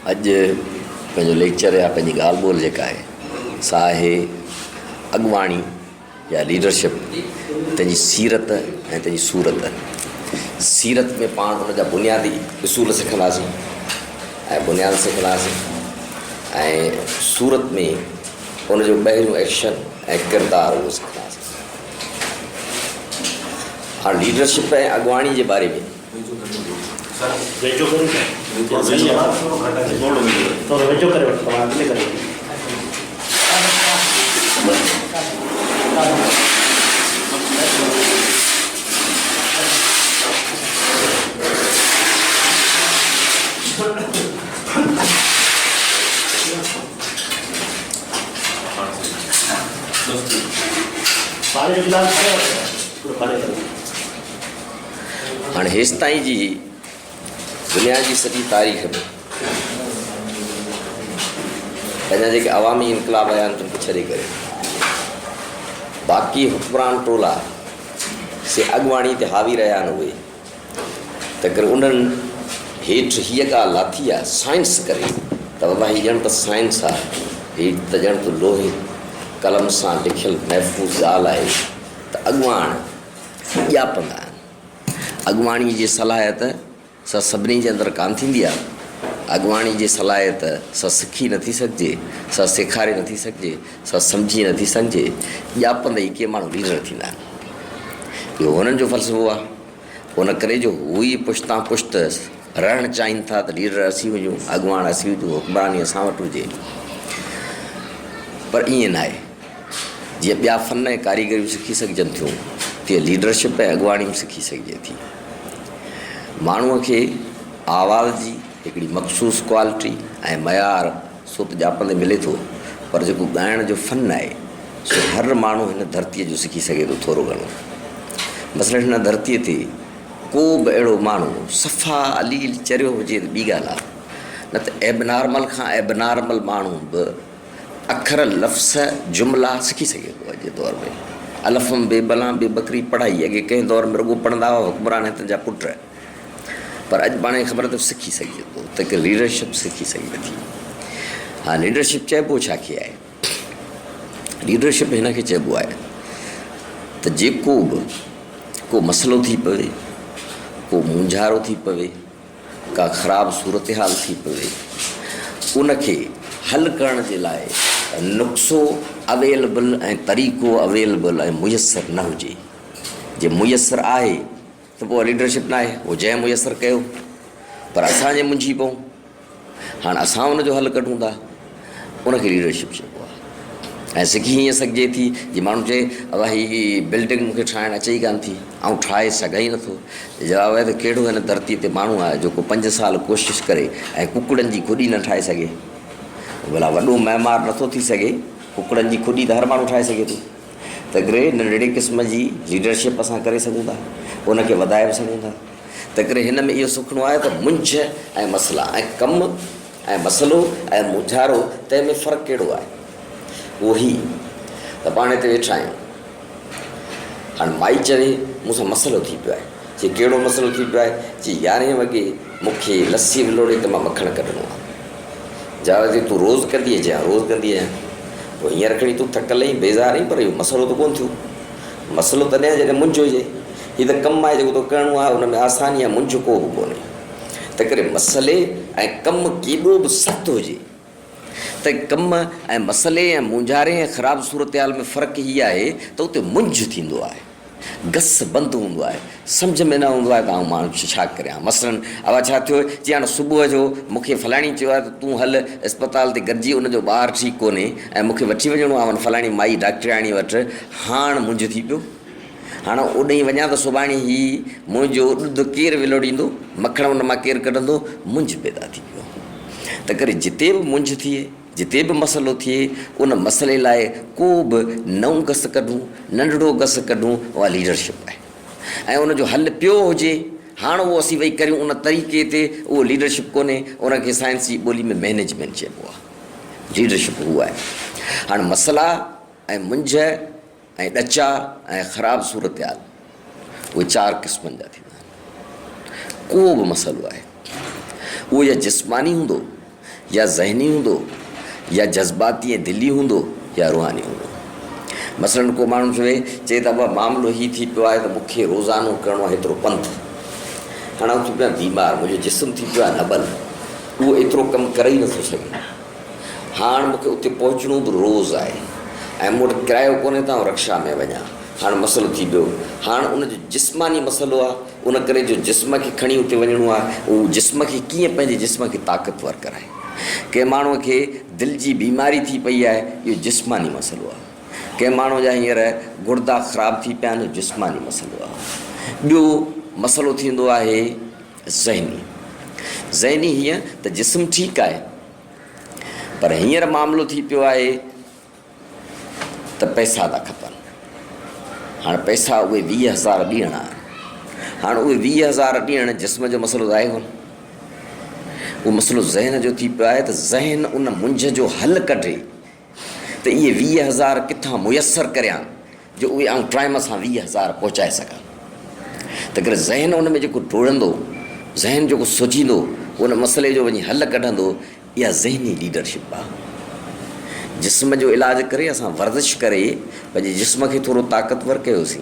अॼु पंहिंजो लेक्चर या पंहिंजी ॻाल्हि ॿोल जेका आहे सा आहे अॻुवाणी या लीडरशिप, तंहिंजी सीरत ऐं तंहिंजी सूरत। सीरत में पाण उनजा बुनियादी उसूल सिखंदासीं ऐं बुनियाद सिखंदासीं, ऐं सूरत में उनजो ॿाहिरियों एक्शन ऐं किरदारु उहो सिखंदासीं। हाणे लीडरशिप ऐं अॻुवाणी जे बारे में हाणे हेसि ताईं जी दुनिया जी सॼी तारीख़ में पंहिंजा जेके अवामी इनकलाब आया आहिनि उनखे छॾे करे बाक़ी हुक्मरान टोला से अॻुवाणी ते हावी रहिया आहिनि। उहे त करे उन्हनि हेठि हीअ ॻाल्हि लाथी आहे साइंस करे त बाबा हीअ ॼण त साइंस आहे, हीअ त ॼण त लोहे कलम सां लिखियलु महफ़ूज़ ॻाल्हि आहे त अॻुवाण ॼापंदा आहिनि। अॻुवाणी जी सलाहियत सा सभिनी जे अंदरि कान थींदी आहे। अॻुवाणी जी सलाहियत सा सिखी नथी सघिजे, सा सेखारे नथी सघिजे, सा सम्झी नथी सघिजे। ॼापंदे ई के माण्हू लीडर थींदा आहिनि। इहो हुननि जो फ़लसफ़ो आहे। उन करे जो हू ई पुश्तां पुश्त रहणु चाहिनि था त लीडर असीं हुजूं, अॻुवाण असीं हुजूं, हुक्मरानी असां वटि हुजे। पर ईअं न आहे। जीअं ॿिया फ़न ऐं कारीगरियूं सिखी सघिजनि थियूं, तीअं लीडरशिप ऐं अॻुवाणी बि सिखी सघिजे थी। माण्हूअ खे आवाज़ जी हिकिड़ी मख़सूस क्वालिटी ऐं मयार सो त ॼापंदे मिले थो, पर जेको ॻाइण जो फ़न आहे सो हर माण्हू हिन धरतीअ जो सिखी सघे थो थोरो घणो। मसइलनि हिन धरतीअ ते को बि अहिड़ो माण्हू सफ़ा अलील चरियो हुजे त ॿी ॻाल्हि आहे, न त एबनॉर्मल खां एबनॉर्मल माण्हू बि अखर लफ़्ज़ जुमिला सिखी सघे थो। अॼु जे दौर में अलफ़म बेबला बेबकरी पढ़ाई अॻे कंहिं दौर में रुॻो पढ़ंदा हुआ हुक्मरान हितनि जा पुट, पर अॼु पाण खे ख़बर त सिखी सघिजे थो त हिकु लीडरशिप सिखी सघिजे थी। हा, लीडरशिप चइबो छा खे आहे? लीडरशिप हिन खे चइबो आहे त जेको बि को मसइलो थी पवे, को मुंझारो थी पवे, का ख़राबु सूरत हाल थी पवे, उनखे हल करण जे लाइ नुस्ख़ो अवेलेबल ऐं तरीक़ो अवेलेबल ऐं मुयसरु न हुजे। जे मुयसरु आहे त पोइ लीडरशिप न आहे। उहो जंहिं मुयसरु कयो, पर असांजे मुंझी पऊं, हाणे असां उनजो हल कढूं था, उनखे लीडरशिप चइबो आहे। ऐं सिखी हीअं सघिजे थी जीअं माण्हू चए भई हीअ बिल्डिंग मूंखे ठाहिणु अचे ई कान थी, ऐं ठाहे सघां ई नथो। जवाबु आहे त कहिड़ो हिन धरतीअ ते माण्हू आहे जेको 5 साल कोशिशि करे ऐं कुकड़नि जी खुॾी न ठाहे सघे। भला वॾो महिमार नथो थी सघे, कुकड़नि जी खुॾी त हर माण्हू ठाहे सघे थो। त करे नंढड़े क़िस्म जी लीडरशिप असां करे सघूं था, उनखे वधाए बि सघूं था। त करे हिन में इहो सुखणो आहे त मुंझ ऐं मसइला ऐं कमु ऐं मसइलो ऐं मुंझारो, तंहिंमें फ़र्क़ु कहिड़ो आहे? उहो ई त पाण हिते वेठा आहियूं। हाणे माई चवे मूंसां मसइलो थी पियो आहे। चए कहिड़ो मसइलो थी पियो आहे? चई 11 वॻे मूंखे लस्सी विलोड़े त मां मखणु कढणो आहे। जवाबु दे तूं रोज़ु कंदी आहियां? रोज़ु कंदी आहियां। पोइ हींअर खणी तूं थकल आहीं, बेज़ार आहीं, पर इहो मसइलो त कोन्ह थियो। मसइलो तॾहिं जॾहिं मुंझ हुजे। हीअ त कमु आहे जेको तो करिणो आहे, उन में आसानी आहे, मुंझ को बि कोन्हे। त करे मसइले ऐं कमु केॾो बि सख़्तु हुजे, त कमु ऐं मसइले ऐं मुंझारे ऐं ख़राबु सूरत हाल में फ़र्क़ु हीअ आहे त उते मुंझ थींदो आहे, गस बंदि हूंदो आहे, सम्झ में न हूंदो आहे त आउं माण्हू छा करियां। मसइलनि अवा छा थियो, जीअं हाणे सुबुह जो मूंखे फलाणी चयो आहे त तूं हल अस्पताल ते गॾिजी, उनजो ॿारु ठीकु कोन्हे ऐं मूंखे वठी वञिणो आहे फलाणी माई डॉक्टराणी वटि। हाणे मुंझ थी पियो। हाणे ओॾे वञा त सुभाणे ही मुंहिंजो ॾुध केरु विलोड़ींदो, मखण उन मां केरु कढंदो? मुंझ पैदा थी पियो। त करे जिते बि मुंझ थिए, जिते बि मसइलो थिए, उन मसइले लाइ को बि नओं गस कढूं, नंढड़ो गस कढूं, उहा लीडरशिप आहे। ऐं उनजो हल पियो हुजे, हाणे उहो असीं वेही करियूं उन तरीक़े ते, उहो लीडरशिप कोन्हे। उनखे साइंस जी ॿोली में मैनेजमेंट चइबो आहे। लीडरशिप उहा आहे। हाणे मसइला ऐं मुंझ ऐं ॾचा ऐं ख़राबु सूरत हाल, उहे 4 क़िस्मनि जा थींदा आहिनि। को बि मसइलो आहे, उहो या जिस्मानी हूंदो, या ज़हनी हूंदो, या जज़्बाती ऐं दिली हूंदो, या रूहानी हूंदो। मसलन को माण्हू चए त बाबा मामिलो हीअ थी पियो आहे त मूंखे रोज़ानो करिणो आहे हेतिरो पंधु, हाणे थी पियो आहे बीमार, मुंहिंजो जिस्म थी पियो आहे नबल, उहो एतिरो कमु करे ई नथो सघे। हाणे मूंखे उते पहुचणो बि रोज़ु आहे ऐं मूं वटि किरायो कोन्हे त रक्षा में वञा। हाणे मसइलो थी पियो, हाणे उनजो जिस्मानी मसइलो आहे, उन करे जो जिस्म खे खणी उते वञिणो आहे, उहो जिस्म खे कीअं पंहिंजे जिस्म खे ताक़तवर कराए। कंहिं माण्हूअ खे दिलि जी बीमारी थी पई आहे, इहो जिस्मानी मसइलो आहे। कंहिं माण्हू जा हींअर गुर्दा ख़राबु थी पिया आहिनि, जिस्मानी मसइलो आहे। ॿियो मसइलो थींदो आहे ज़हनी। ज़हनी हीअं त जिस्म ठीकु आहे, पर हींअर मामिलो थी पियो आहे त पैसा था खपनि। हाणे पैसा उहे 20,000 ॾियणा आहिनि। हाणे उहे 20,000 ॾियण जिस्म जो मसइलो त आहे कोन, उहो मसइलो ज़हन जो थी पियो आहे त ज़हन उन मुंझ जो हल कढे त इहे 20,000 किथां मुयसरु करियां जो उहे आउं टाइम सां 20,000 पहुचाए सघां। त करे ज़हन उन में जेको डोड़ंदो, ज़हन जेको सोचींदो, उन मसइले जो वञी हल कढंदो, इहा ज़हनी लीडरशिप आहे। जिस्म जो इलाजु करे असां वर्ज़िश करे पंहिंजे जिस्म खे थोरो ताक़तवर कयोसीं,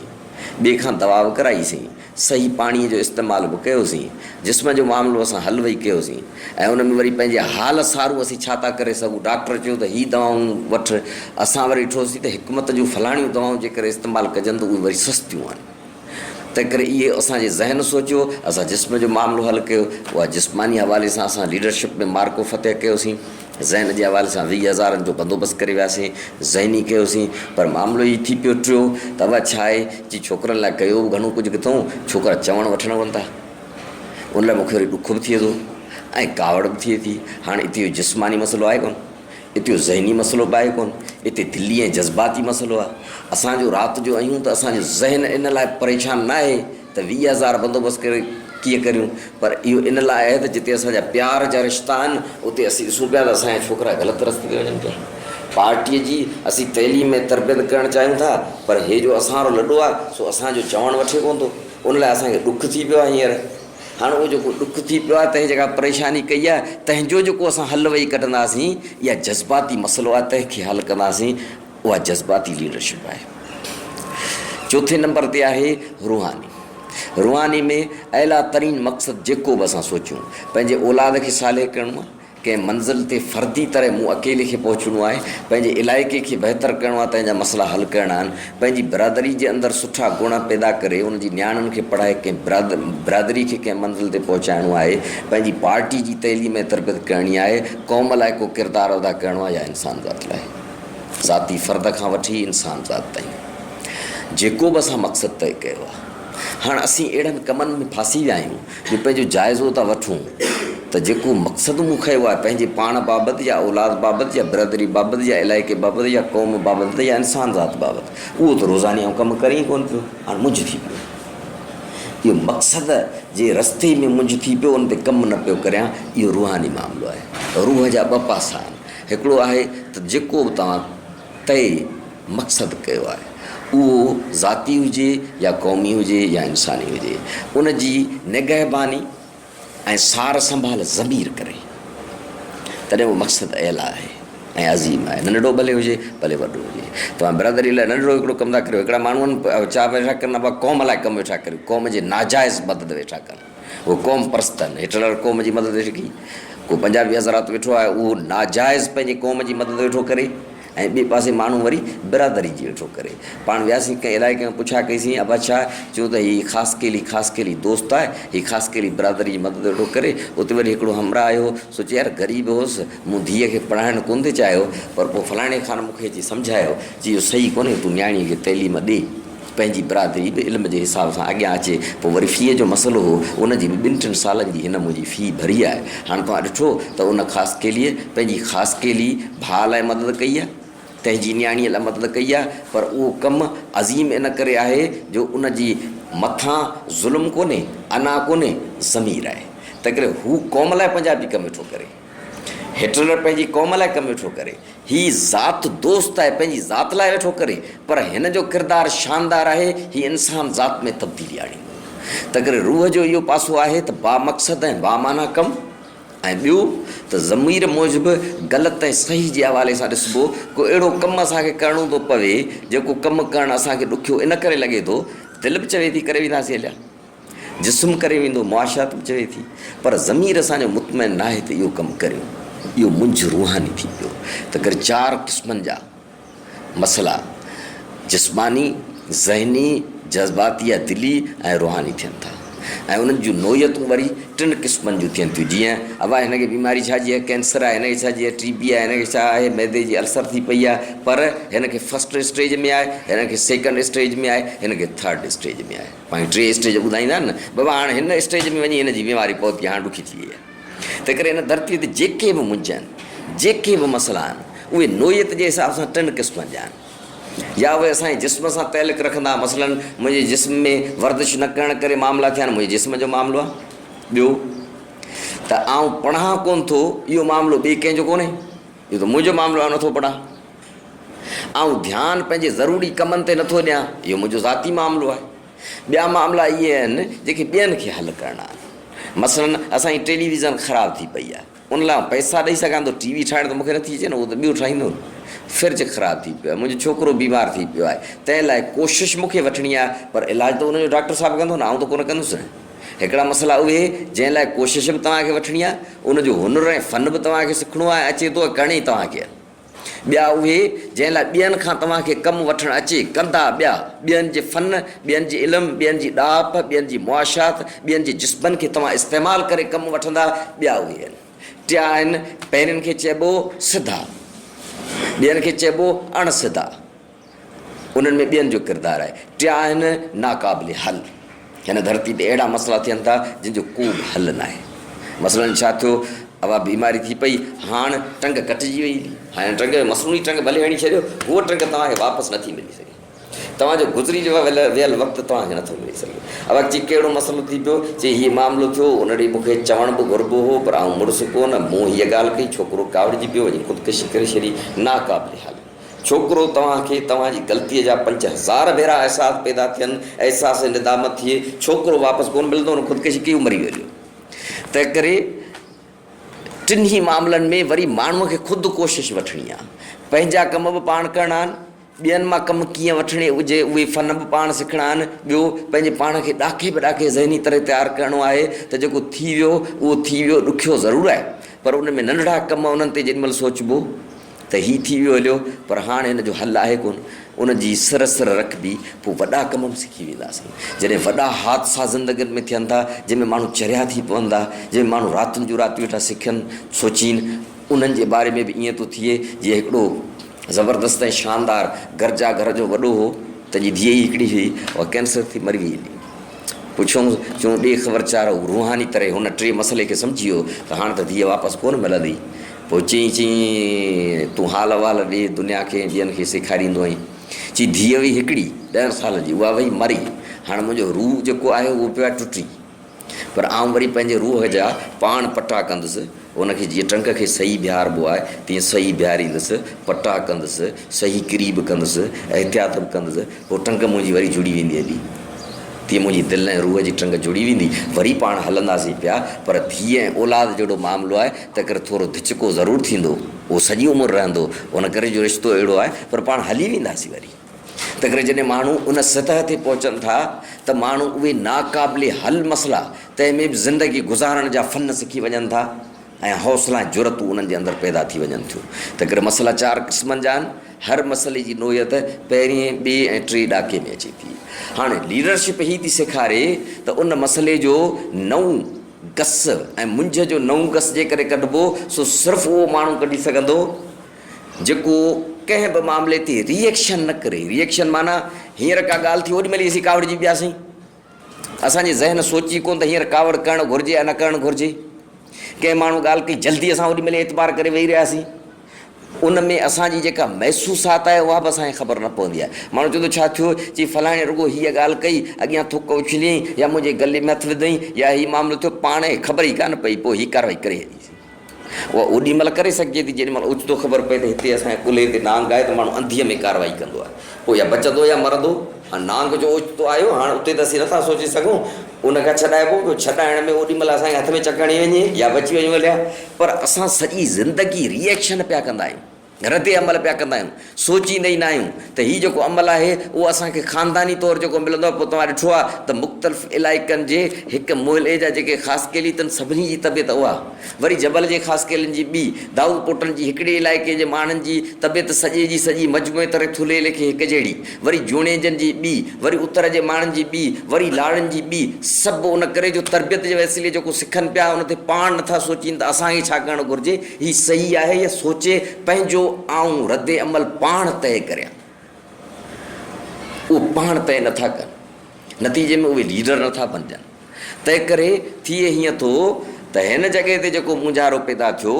ॿिए खां दवा बि कराईसीं, सही पाणीअ जो इस्तेमालु बि कयोसीं, जिस्म जो मामिलो असां हल वेही कयोसीं, ऐं उन में वरी पंहिंजे हाल सारूं असीं छा था करे सघूं। डॉक्टर चयो त हीअ दवाऊं वठि, असां वरी ॾिठोसीं त हिकमत जूं फलाणियूं दवाऊं जेकर इस्तेमालु कजनि त उहे वरी सस्तियूं आहिनि। तंहिं करे इहे असांजे ज़हन सोचियो, असां जिस्म जो मामिलो हल कयो, उहा जिस्मानी हवाले सां असां लीडरशिप में मार्को फ़तेह कयोसीं, ज़हन जे हवाले सां 20,000 जो बंदोबस्तु करे वियासीं, ज़हनी कयोसीं। पर मामिलो ई थी पियो टियों त अब छा आहे जी छोकिरनि लाइ कयो बि घणो कुझु किथऊं, छोकिरा चवणु वठणु कोन था, उन लाइ मूंखे वरी ॾुख बि थिए थो ऐं कावड़ बि थिए थी। हाणे हिते इहो जिस्मानी मसइलो आहे कोन, हिते इहो ज़हनी मसइलो बि आहे कोन, हिते दिली ऐं जज़्बाती मसइलो आहे। असांजो राति जो आहियूं त असांजो ज़हन इन लाइ परेशान न आहे त 20,000 बंदोबस्तु करे कीअं करियूं, पर इहो इन लाइ आहे त जिते असांजा प्यार जा रिश्ता आहिनि उते असीं ॾिसूं पिया त असांजा छोकिरा ग़लति रस्ते ते वञनि पिया। पार्टीअ जी असीं तइलीम में तरबियत करणु चाहियूं था, पर हे जो असां वारो लॾो आहे सो असांजो चवणु वठे कोन थो, उन लाइ असांखे ॾुख थी पियो आहे हींअर। हाणे उहो जेको ॾुख थी पियो आहे, तंहिं जेका परेशानी कई आहे, तंहिंजो जेको असां हल वेही कढंदासीं, इहा जज़्बाती मसइलो आहे, तंहिंखे हल कंदासीं, उहा जज़्बाती लीडरशिप आहे। चोथे नंबर ते आहे रूहानी। रूहानी में अला तरीन मक़सदु जेको बि असां सोचियूं, पंहिंजे औलाद खे साले करिणो आहे, कंहिं मंज़िल ते फ़र्दी तरह मूं अकेले खे पहुचणो आहे, पंहिंजे इलाइक़े खे बहितरु करिणो आहे, तंहिंजा मसइला हल करिणा आहिनि, पंहिंजी बिरादरी जे अंदरि सुठा गुण पैदा करे उनजी नियाणियुनि खे पढ़ाए कंहिं बिरादरी खे कंहिं मंज़िल ते पहुचाइणो आहे, पंहिंजी पार्टी जी तइलीम में तरबियत करणी आहे, क़ौम लाइ को किरदारु अदा करिणो आहे, या इंसान ज़ात लाइ, ज़ाती फ़र्द खां वठी इंसान ज़ात ताईं जेको बि असां मक़सदु तइ कयो आहे। हाणे असीं अहिड़नि कमनि में फासी विया आहियूं जो पंहिंजो जाइज़ो था वठूं त जेको मक़सदु मूं खयो आहे पंहिंजे पाण बाबति, या औलाद बाबति, या बिरादरी बाबति, या इलाइक़े बाबति, या क़ौम बाबति, या इंसान ज़ात बाबति, उहो त रोज़ानी कमु करे ई कोन पियो। हाणे मुंझ थी पियो, इहो मक़सद जे रस्ते में मुंझ थी पियो, उन ते कमु न पियो करियां, इहो रूहानी मामिलो आहे। रूह जा ॿ पासा आहिनि, हिकिड़ो आहे त जेको बि तव्हां तइ मक़सदु कयो आहे, उहो ज़ाती हुजे या क़ौमी हुजे या इंसानी हुजे, उन जी निगहबानी ऐं सार संभाल ज़मीर करे, तॾहिं उहो मक़सदु अला आहे ऐं अज़ीम आहे। नंढड़ो भले हुजे भले वॾो हुजे, तव्हां बिरादरी लाइ नंढड़ो हिकिड़ो कमु था करियो, हिकिड़ा माण्हुनि छा वेठा कनि, क़ौम लाइ कमु वेठा करियो, क़ौम जे नाजाइज़ मदद वेठा कनि, उहो क़ौम परस्त आहिनि। हिटलर क़ौम जी मदद वेठी कई, को पंजाबी हज़रात वेठो आहे, उहो नाजाइज़ पंहिंजे क़ौम जी मदद वेठो करे, ऐं ॿिए पासे माण्हू वरी बिरादरी जी वेठो करे। पाण वियासीं कंहिं इलाइक़े में, पुछा कईसीं, अब छा चयो त हीअ ख़ासि केली दोस्त आहे, हीअ ख़ासि केली बिरादरी जी मदद वेठो करे। उते वरी हिकिड़ो हमरा आयो, सोचे यार ग़रीब हुउसि, मूं धीअ खे पढ़ाइणु कोन थी चाहियो, पर पोइ फलाणे खां मूंखे अची सम्झायो जी इहो सही कोन्हे, तूं नियाणीअ खे तइलीम ॾे, पंहिंजी बिरादरी बि इल्म जे हिसाब सां अॻियां अचे। पोइ वरी फ़ीअ जो मसइलो हो, उनजी बि 2-3 सालनि जी हिन मुंहिंजी फ़ी भरी आहे। हाणे तव्हां ॾिठो त उन ख़ासि केलीअ पंहिंजी ख़ासि केली भाउ लाइ मदद कई आहे, तंहिंजी नियाणीअ लाइ मदद कई आहे, पर उहो कमु अज़ीम इन करे आहे जो उनजी मथां ज़ुल्म कोन्हे, अना कोन्हे, ज़मीर आहे। तंहिं करे हू क़ौम लाइ पंजाबी कमु वेठो करे, हिटलर पंहिंजी क़ौम लाइ कमु वेठो करे, हीअ ज़ात दोस्त आहे पंहिंजी ज़ात लाइ वेठो करे, पर हिन जो किरदारु शानदार आहे, हीअ इंसान ज़ात में तब्दीली आणींदो। तंहिं करे रूह जो इहो पासो आहे त बामक़सद ऐं बामाना कमु ऐं ॿियो त ज़मीर मूजिबि ग़लति ऐं सही जे हवाले सां ॾिसबो को अहिड़ो कमु असांखे करिणो थो पवे जेको कमु करणु असांखे ॾुखियो इन करे लॻे थो दिलि बि चवे थी करे वेंदासीं हलिया, जिस्म करे वेंदो, मुआशात बि चवे थी, पर ज़मीर असांजो मुतमइन न आहे त इहो कमु करियूं। इहो मुंझ रूहानी थी पियो। त करे 4 क़िस्मनि जा मसइला जिस्मानी, ज़हनी, जज़्बाती या दिली ऐं रूहानी थियनि था ऐं उन्हनि जूं नोयतूं वरी 3 क़िस्मनि जूं थियनि थियूं। जीअं अवा हिनखे बीमारी छा जी आहे, कैंसर आहे, हिनखे छा जी आहे, TB आहे, हिनखे छा आहे, मैदे जी अल्सर थी पई आहे, पर हिनखे फस्ट स्टेज में आहे, हिनखे सेकंड स्टेज में आहे, हिनखे थर्ड स्टेज में आहे। पाण 3 स्टेज ॿुधाईंदा आहिनि न, बाबा हाणे हिन स्टेज में वञी हिन जी बीमारी पहुती, हाणे ॾुखी थी वई आहे। तंहिं करे हिन धरतीअ ते जेके बि मुंझ आहिनि, जेके बि मसइला आहिनि, उहे नोयत जे हिसाब सां 3 क़िस्मनि जा आहिनि। या उहे असांजे जिस्म सां तइल्लुक़ रखंदा, मसलन मुंहिंजे जिस्म में वर्जिश न करण करे मामला थिया आहिनि, मुंहिंजे जिस्म जो मामिलो आहे। ॿियो त आउं पढ़ां कोन थो, इहो मामिलो ॿिए कंहिंजो कोन्हे, इहो त मुंहिंजो मामिलो आहे, नथो पढ़ां। ऐं ध्यानु पंहिंजे ज़रूरी कमनि ते नथो ॾियां, इहो मुंहिंजो ज़ाती मामिलो आहे। ॿिया मामला इहे आहिनि जेके ॿियनि खे हल करणा आहिनि। मसलन असांजी टेलीविज़न ख़राबु थी पई आहे, उन लाइ पैसा ॾेई सघां थो, TV ठाहिण त मूंखे नथी अचे न, उहो त ॿियो ठाहींदो न। फ्रिज ख़राबु थी पियो आहे, मुंहिंजो छोकिरो बीमार थी पियो आहे, तंहिं लाइ कोशिशि मूंखे वठणी आहे, पर इलाजु त उनजो डॉक्टर साहिबु कंदो न, आउं त कोन कंदुसि न। हिकिड़ा मसइला उहे जंहिं लाइ कोशिशि बि तव्हांखे वठणी आहे, उनजो हुनुर ऐं फ़न बि तव्हांखे सिखणो आहे, अचे थो करणी तव्हांखे। ॿिया उहे जंहिं लाइ ॿियनि खां तव्हांखे कमु वठणु अचे, कंदा ॿिया, ॿियनि जे फ़न, ॿियनि जी इल्मु, ॿियनि जी ॾाप, ॿियनि जी मुआशात, ॿियनि जे जिस्मनि खे तव्हां इस्तेमालु करे कमु वठंदा, ॿिया उहे आहिनि। 3 आहिनि, पहिरियुनि खे चइबो सिधा, ॿियनि खे चइबो अणसिधा, उन्हनि में ॿियनि जो किरदारु आहे। 3 आहिनि नाक़ाबिल हल। हिन धरती ते अहिड़ा मसइला थियनि था जंहिंजो को बि हल न आहे। मसइलनि छा थियो, अवा बीमारी थी पई, हाणे टंग कटिजी वई, हाणे टंग मसनूई टंग भले हणी छॾियो, उहो टंग तव्हांखे वापसि नथी मिली सघे, तव्हांजो गुज़री वियल वक़्तु तव्हांखे नथो मिली सघे। अवा चई कहिड़ो मसइलो थी पियो, चई हीअ मामिलो थियो, उन ॾींहुं मूंखे चवण बि घुरिबो हो, पर आउं मुड़ुसु कोन, मूं हीअ ॻाल्हि कई, छोकिरो कावड़िजी पियो, वञी ख़ुदकुशी करे छॾी। नाक़ाबिल हाल। छोकिरो तव्हांखे तव्हांजी ग़लतीअ जा 5000 भेरा अहसास पैदा थियनि, अहसास निदामत थिए, छोकिरो वापसि कोन मिलंदो, उन ख़ुदकुशी कई, मरी वियो। तंहिं करे 3 मामलनि में वरी माण्हूअ खे ख़ुदि कोशिशि वठणी आहे, पंहिंजा कम बि पाण करणा आहिनि, ॿियनि मां कमु कीअं वठणे हुजे उहे फ़न बि पाण सिखणा आहिनि। ॿियो पंहिंजे पाण खे ॾाखे बि ॾाखे ज़हनी तरह तयारु करिणो आहे त जेको थी वियो उहो थी वियो, ॾुखियो ज़रूरु आहे, पर उन में नंढड़ा कम उन्हनि ते जेॾीमहिल सोचिबो त हीअ थी वियो हलियो, पर हाणे हिन जो हल आहे कोन, उनजी सिर रखबी, पोइ वॾा कम बि सिखी वेंदासीं। जॾहिं वॾा हादसा ज़िंदगीनि में थियनि था, जंहिंमें माण्हू चरिया थी पवंदा, जंहिंमें माण्हू रातिनि जूं रातियूं वेठा सिखनि सोचीनि, उन्हनि जे बारे में बि ईअं थो थिए जीअं हिकिड़ो ज़बरदस्त ऐं शानदार गर्जा घर जो वॾो हो, तंहिंजी धीअ ई हिकिड़ी हुई, उहा कैंसर थी मरी वई। पुछूं चऊं ॾे ख़बर चार, रूहानी तरह हुन 3 मसइले खे सम्झी वियो त हाणे त धीअ वापसि कोन मिलंदी। पोइ चई तूं हाल अहिवाल ॾे दुनिया खे, ॿियनि खे सेखारींदो आहीं। चई धीअ हुई हिकिड़ी 10 साल जी, उहा वई मरी, हाणे मुंहिंजो रूह जेको आहे उहो पियो आहे टुटी, पर आउं वरी पंहिंजे रूह जा पाण पटा कंदुसि, उनखे जीअं टंग खे सही बीहारबो आहे तीअं सही बीहारींदुसि, पटा कंदुसि, सही किरीब कंदुसि, एहतियात बि कंदुसि, पोइ टंग मुंहिंजी वरी जुड़ी वेंदी हली, तीअं मुंहिंजी दिलि ऐं रूह जी टंग जुड़ी वेंदी, वरी पाण हलंदासीं पिया। पर धीअ ऐं औलाद जहिड़ो मामिलो आहे त करे थोरो धिचको ज़रूरु थींदो, उहो सॼी उमिरि रहंदो, उन करे जो रिश्तो अहिड़ो आहे, पर पाण हली वेंदासीं वरी। त करे जॾहिं माण्हू उन सतह ते पहुचनि था त माण्हू उहे नाक़ाबिल हल मसइला, तंहिंमें बि ज़िंदगी गुज़ारण जा फ़न सिखी वञनि था ऐं हौसला ऐं जुरतूं उन्हनि जे अंदरि पैदा थी वञनि थियूं। त करे मसइला 4 क़िस्मनि जा आहिनि, हर मसइले जी नोयत पहिरीं, ॿिए ऐं 3 ॾाके में अचे थी। हाणे लीडरशिप ही थी सेखारे त उन मसइले जो नओं गस ऐं मुंझ जो नओं गस जे करे कढिबो, सो सिर्फ़ु उहो माण्हू कढी सघंदो जेको कंहिं बि मामले ते रिएक्शन न करे। रिएक्शन माना हींअर का ॻाल्हि थी ओॾी महिल असीं कावड़िजी पियासीं, असांजे ज़हन सोची कोन त हींअर कावड़ करणु घुरिजे या न करणु घुरिजे, कंहिं माण्हू ॻाल्हि कई जल्दी असां ओॾी महिल एतबार करे वेही रहियासीं, उन में असांजी जेका महसूसात आहे उहा बि असांखे ख़बर न पवंदी आहे। माण्हू चवंदो छा थियो, चई फलाणे रुॻो हीअ ॻाल्हि कई, अॻियां थुक उछलियईं या मुंहिंजे गले में हथु विधईं या हीअ मामिलो थियो, पाण ई ख़बर ई कान पई, पोइ हीअ कार्रवाई करे हलीसीं। उहा ओॾी महिल करे सघिजे थी जेॾीमहिल ओचितो ख़बर पए त हिते असांजे कुल्हे ते नांग आहे, त माण्हू अंधीअ में कार्रवाई कंदो आहे, पोइ या बचंदो या मरंदो, नांग जो ओचितो आयो हाणे उते त असीं नथा सोचे सघूं उनखां छॾाइबो छॾाइण में ओॾी महिल असांजे हथ में चखणी वञे या बची वञे हलिया पर असां सॼी ज़िंदगी रिएक्शन पिया कंदा आहियूं रद्द अमल पिया कंदा आहियूं सोचींदे ई न आहियूं त हीउ जेको अमल आहे उहो असांखे ख़ानदानी तौरु जेको मिलंदो आहे पोइ तव्हां ॾिठो आहे त मुख़्तलिफ़ इलाइक़नि जे हिकु मुहले जा जेके ख़ासि केली अथनि सभिनी जी तबियत उहा वरी जबल जे ख़ासि केलनि जी ॿी दाऊद पोटनि जी हिकिड़े इलाइक़े जे माण्हुनि जी तबियत सॼे जी सॼी मजमूए तरह थुले लेखे हिकु जहिड़ी वरी जूणेजनि जी ॿी वरी उतर जे माण्हुनि जी ॿी वरी लाड़नि जी ॿी सभु उन करे जो तरबियत जे वसीले जेको सिखनि पिया उन ते पाण नथा सोचीनि त असांखे छा करणु घुरिजे हीउ सही आहे या सोचे पंहिंजो आऊं रद्द अमल पाण तय करियां उहो पाण तय नथा कनि नतीजे में उहे लीडर नथा बणजनि तंहिं करे थिए हीअं थो त हिन जॻह ते जेको मुंझारो पैदा थियो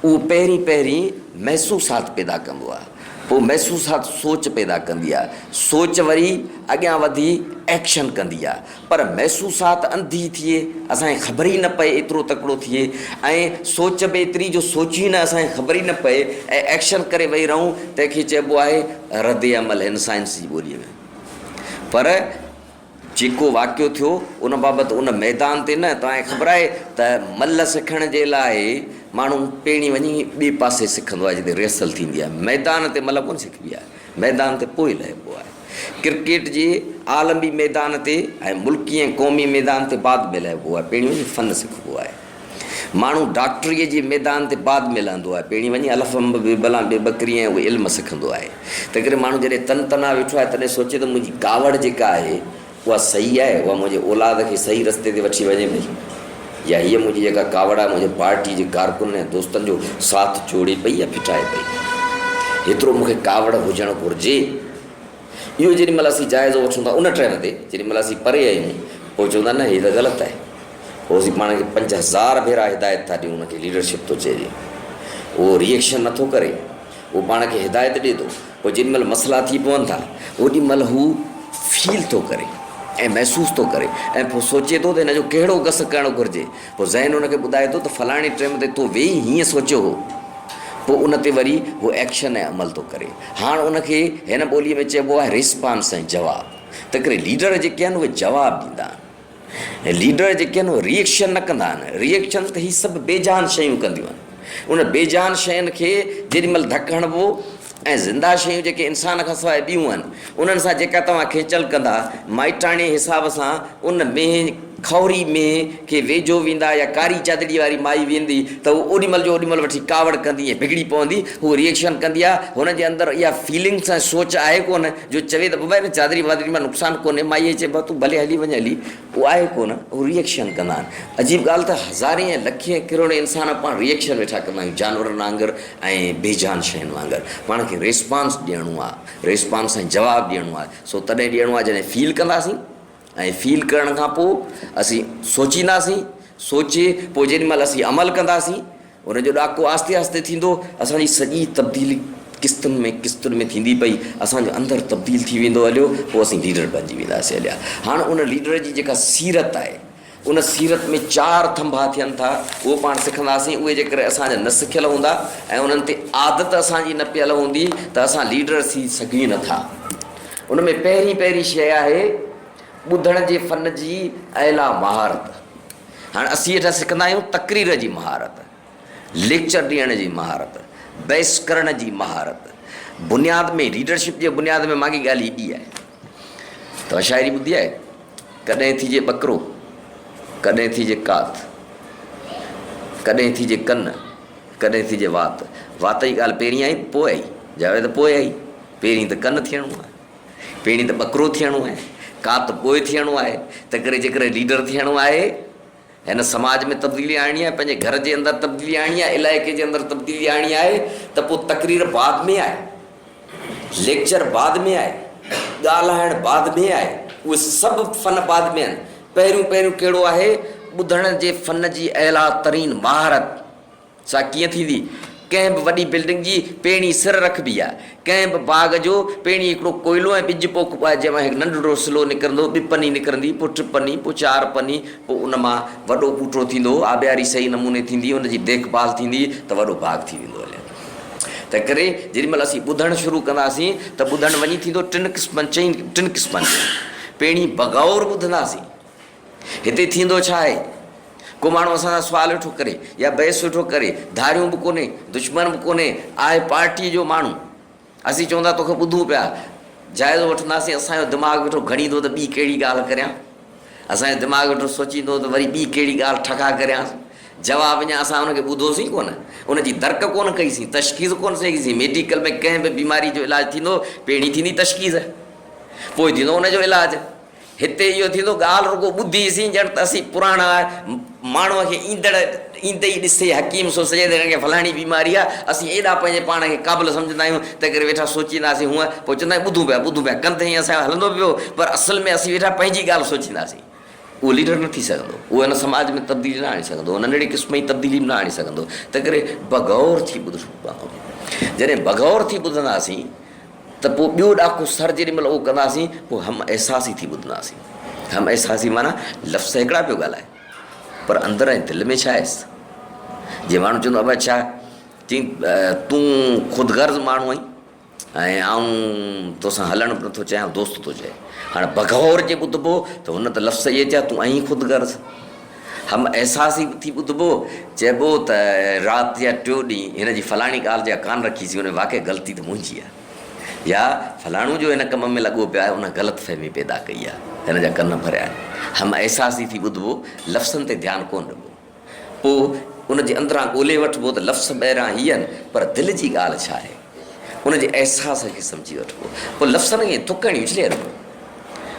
उहो पहिरीं महसूसात पैदा कंदो आहे पोइ महसूसात सोच पैदा कंदी आहे सोच वरी अॻियां वधी एक्शन कंदी आहे पर महसूसात अंधी थिए असांखे ख़बर ई न पए एतिरो तकिड़ो थिए ऐं सोच बि एतिरी जो सोची न असांखे ख़बर ई न पए ऐं एक्शन करे वेही रहूं तंहिंखे चइबो आहे रद्द अमल हिन साइंस जी ॿोलीअ में पर जेको वाक़ियो थियो उन बाबति उन मैदान ते न तव्हांखे ख़बर आहे त मल सिखण जे लाइ माण्हू पहिरीं वञी ॿिए पासे सिखंदो आहे जिते रिहर्सल थींदी आहे मैदान ते मल कोन सिखबी आहे मैदान ते पोइ लहिबो आहे क्रिकेट जे आलमी मैदान ते ऐं मुल्की ऐं क़ौमी मैदान ते बाद में लहिबो आहे पहिरीं वञी फ़न सिखबो आहे माण्हू डॉक्टरीअ जे मैदान ते बाद में लहंदो आहे पहिरीं वञी अलफ़ अंब बेबला बेबकरी ऐं उहो इल्मु सिखंदो आहे तंहिं करे माण्हू जॾहिं तना वेठो आहे तॾहिं सोचे त मुंहिंजी कावड़ जेका आहे उहा सही आहे उहा मुंहिंजे औलाद खे सही रस्ते ते वठी वञे पई या हीअ मुंहिंजी जेका कावड़ आहे मुंहिंजे पार्टी जे कारकुन ऐं दोस्तनि जो साथ जोड़े पई या फिटाए पई हेतिरो मूंखे कावड़ हुजणु घुरिजे इहो जेॾीमहिल असीं जाइज़ो वठूं था उन टाइम ते जेॾीमहिल असीं परे आहियूं पोइ चवंदा न हीअ त ग़लति आहे पोइ असीं पाण खे 5000 भेरा हिदायत था ॾियूं हुनखे लीडरशिप थो चइजे उहो रिएक्शन नथो करे उहो पाण खे हिदायत ॾिए थो पोइ जेॾीमहिल मसइला थी पवनि था ओॾीमहिल हू फील थो करे ऐं महसूस थो करे ऐं पोइ सोचे थो त हिन जो कहिड़ो गस करणु घुरिजे पोइ ज़हन हुनखे ॿुधाए थो त फलाणे टाइम ते तो वेही हीअं सोचियो हो पोइ उन ते वरी उहो एक्शन ऐं अमल थो करे हाणे उनखे हिन ॿोलीअ में चइबो आहे रिस्पॉन्स ऐं जवाबु त करे लीडर जेके आहिनि उहे जवाबु ॾींदा आहिनि ऐं लीडर जेके आहिनि उहे रिएक्शन न कंदा आहिनि रिएक्शन त हीअ सभु बेजान शयूं कंदियूं आहिनि उन बेजान शयुनि खे जेॾीमहिल धकु हणिबो ऐं ज़िंदा शयूं जेके इंसान खां सवाइ ॿियूं आहिनि उन्हनि सां जेका तव्हां खेचल कंदा माइटाणे हिसाब सां उन में खौरी में खे वेझो वेंदा या कारी चादड़ी वारी माई वेंदी त उहो ओॾीमहिल जो ओॾीमहिल वठी कावड़ कंदी ऐं बिगड़ी पवंदी उहो रिएक्शन कंदी आहे हुनजे अंदरि इहा फीलिंग्स ऐं सोच आहे कोन जो चवे त बाबा चादरी वादरी मां नुक़सानु कोन्हे माईअ चए भाउ तूं भले हली वञ हली उहो आहे कोन उहो रिएक्शन कंदा आहिनि अजीब ॻाल्हि त हज़ारे ऐं लखे किरोड़े इंसान पाण रिएक्शन वेठा कंदा आहियूं जानवरनि वांगुरु ऐं बेजान शयुनि वांगुरु पाण खे रिस्पॉन्स ॾियणो आहे रिस्पॉन्स ऐं जवाबु ॾियणो आहे सो तॾहिं ॾियणो आहे जॾहिं फील कंदासीं ऐं फील करण खां पोइ असीं सोचींदासीं सोचे पोइ जेॾीमहिल असीं अमल कंदासीं उनजो ॾाको आस्ते आस्ते थींदो असांजी सॼी तब्दीली क़िस्तुनि में थींदी पई असांजो अंदरि तब्दील थी वेंदो हलियो पोइ असीं लीडर बणिजी वेंदासीं हलिया हाणे उन लीडर जी जेका सीरत आहे उन सीरत में 4 थंभा थियनि था उहो पाण सिखंदासीं उहे जेकर असांजा न सिखियल हूंदा ऐं उन्हनि ते आदत असांजी न पियल हूंदी त असां लीडर थी सघूं नथा उन में पहिरीं शइ आहे ॿुधण जे फ़न जी अला महारत हाणे असीं हेठां सिखंदा आहियूं तक़रीर जी महारत लेक्चर ॾियण जी महारत बहस करण जी महारत बुनियाद में लीडरशिप जे बुनियाद में माॻी ॻाल्हि हीअ आहे तव्हां शाइरी ॿुधी आहे कॾहिं थीजे ॿकरो कॾहिं थीजे कात कॾहिं थीजे कन कॾहिं थीजे वात जी ॻाल्हि पहिरीं आई पोइ आई जावेद पोइ आई पहिरीं त कन थियणो आहे पहिरीं त ॿकरो थियणो आहे कात पोइ थियणो आहे त करे जेकर लीडर थियणो आहे हिन समाज में तब्दीली आणणी आहे पंहिंजे घर जे अंदरि तब्दीली आणणी आहे इलाइक़े जे अंदरि तब्दीली आणणी आहे त पोइ तक़रीर बाद में आहे लेक्चर बाद में आहे ॻाल्हाइणु बाद में आहे उहे सभु फ़न बाद में आहिनि पहिरियों कहिड़ो आहे ॿुधण जे फ़न जी अला तरीन महारत सां कीअं थींदी कंहिं बि वॾी बिल्डिंग जी पहिरीं सिर रखबी आहे कंहिं बि बाग़ जो पहिरीं हिकिड़ो कोयलो ऐं ॿिज पोखिबो आहे जंहिंमां हिकु नंढिड़ो सिलो निकिरंदो 2 पनी निकिरंदी पोइ 3 पनी पोइ 4 पनी पोइ उन मां वॾो ॿूटो थींदो आबियारी सही नमूने थींदी उनजी देखभाल थींदी त वॾो बाग़ थी वेंदो हले त करे जेॾीमहिल असीं ॿुधणु शुरू कंदासीं त ॿुधणु वञी थींदो टिनि क़िस्मनि जो। पहिरीं बग़ौर ॿुधंदासीं। हिते थींदो छा आहे, को माण्हू असां सां सुवालु वेठो करे या बहस वेठो करे, धारियूं बि कोन्हे, दुश्मन बि कोन्हे, आहे पार्टीअ जो माण्हू, असीं चवंदा तोखे ॿुधूं पिया, जाइज़ो वठंदासीं, असांजो दिमाग़ वेठो घणींदो त ॿी कहिड़ी ॻाल्हि करियां, असांजो दिमाग़ वेठो सोचींदो त वरी ॿी कहिड़ी ॻाल्हि ठका करियांसि, जवाबु अञा असां हुनखे ॿुधोसीं कोन, उनजी दर्क कोन कईसीं, तशख़ीस कोन कईसीं। मेडिकल में कंहिं बि बीमारी जो इलाजु थींदो, पहिरीं थींदी तशख़ीस, पोइ थींदो हुनजो इलाजु। हिते इहो थींदो ॻाल्हि रुॻो ॿुधीसीं, ॼण त असीं पुराणा माण्हूअ खे ईंदे ई ॾिसे हकीम सो सॼे त हिनखे फलाणी बीमारी आहे, असीं एॾा पंहिंजे पाण खे क़ाबिल सम्झंदा आहियूं त करे वेठा सोचींदासीं, हूअं पोइ चवंदा आहियूं ॿुधूं पिया कंध हीअं असांजो हलंदो पियो, पर असल में असीं वेठा पंहिंजी ॻाल्हि सोचींदासीं। उहो लीडर न थी सघंदो, उहो हिन समाज में तब्दीली न आणे सघंदो, हुन अहिड़े क़िस्म जी तब्दीली न आणे सघंदो। त करे बग़ौर थी ॿुधणो पवंदो। जॾहिं बग़ौर थी ॿुधंदासीं त पोइ ॿियो ॾाको सर जेॾीमहिल उहो कंदासीं, पोइ हम अहसासी थी ॿुधंदासीं। हम अहसासी माना लफ़्ज़ हिकिड़ा पियो ॻाल्हाए, पर अंदरि ऐं दिलि में छा आहेसि। जीअं माण्हू चवंदो आहे अच्छा चई तूं ख़ुदिगर्ज़ माण्हू आहीं ऐं आऊं तोसां हलणु बि नथो चाहियां, दोस्त थो चए। हाणे बग़ौर जे ॿुधबो त हुन त लफ़्ज़ इहे चया तूं आहीं ख़ुदिगर्ज़। हम अहसासी थी ॿुधबो, चइबो त राति जा टियों ॾींहुं हिन जी फलाणी ॻाल्हि जा कान रखीसीं, हुन वाक़ई ग़लती त मुंहिंजी आहे, या फलाणो जो हिन कम में लॻो पियो आहे, उन ग़लति फ़हमी पैदा कई आहे, हिन जा कन भरिया आहिनि। हम अहसासी थी ॿुधबो, लफ़्ज़नि ते ध्यानु कोन ॾिबो, पोइ उनजे अंदरां ॻोल्हे वठिबो त लफ़्ज़ ॿाहिरां हीअ आहिनि, पर दिलि जी ॻाल्हि छा आहे, उनजे अहसास खे सम्झी वठिबो। पोइ लफ़्ज़नि खे थुकणी उछले वठिबो,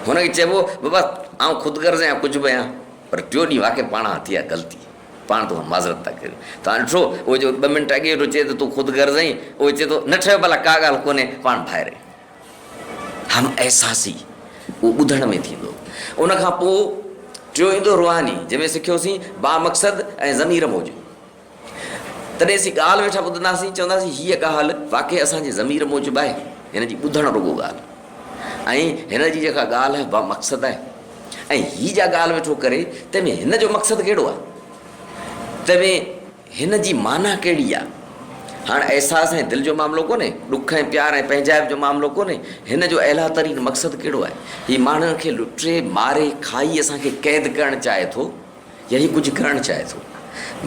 हुनखे चइबो बाबा आउं ख़ुदिगर्ज़ आहियां, कुझु बि आहियां, पर टियों ॾींहुं वाक़ई पाण थी आहे ग़लती, पाण तोखां माज़रत था करियूं। तव्हां ॾिठो उहो जो 2 मिंट अॻे वेठो चए त तूं ख़ुदिगर्ज़ आहीं, उहो चए थो न ठहियो भला का ॻाल्हि कोन्हे, पाण ॿाहिरि। हम अहसासी उहो ॿुधण में थींदो। उनखां पोइ टियों ईंदो रुहानी, जंहिंमें सिखियोसीं बा मक़सदु ऐं ज़मीर मौज। तॾहिं असीं ॻाल्हि वेठा ॿुधंदासीं, चवंदासीं हीअ ॻाल्हि वाक़ई असांजे ज़मीर मूजिबि आहे, हिन जी ॿुधणु रुॻो ॻाल्हि, ऐं हिन जी जेका ॻाल्हि आहे बा मक़सदु आहे, ऐं हीअ जा ॻाल्हि वेठो करे तंहिंमें हिन जो मक़सदु कहिड़ो आहे, तंहिंमें हिन जी माना कहिड़ी आहे। हाणे अहसास ऐं दिलि जो मामिलो कोन्हे, ॾुख ऐं प्यारु ऐं पंहिंजाइप जो मामिलो कोन्हे, हिन जो अहिला तरीन मक़सदु कहिड़ो आहे। हीअ माण्हुनि खे लुटे मारे खाई असांखे क़ैद करणु चाहे थो, या हीअ कुझु करणु चाहे थो।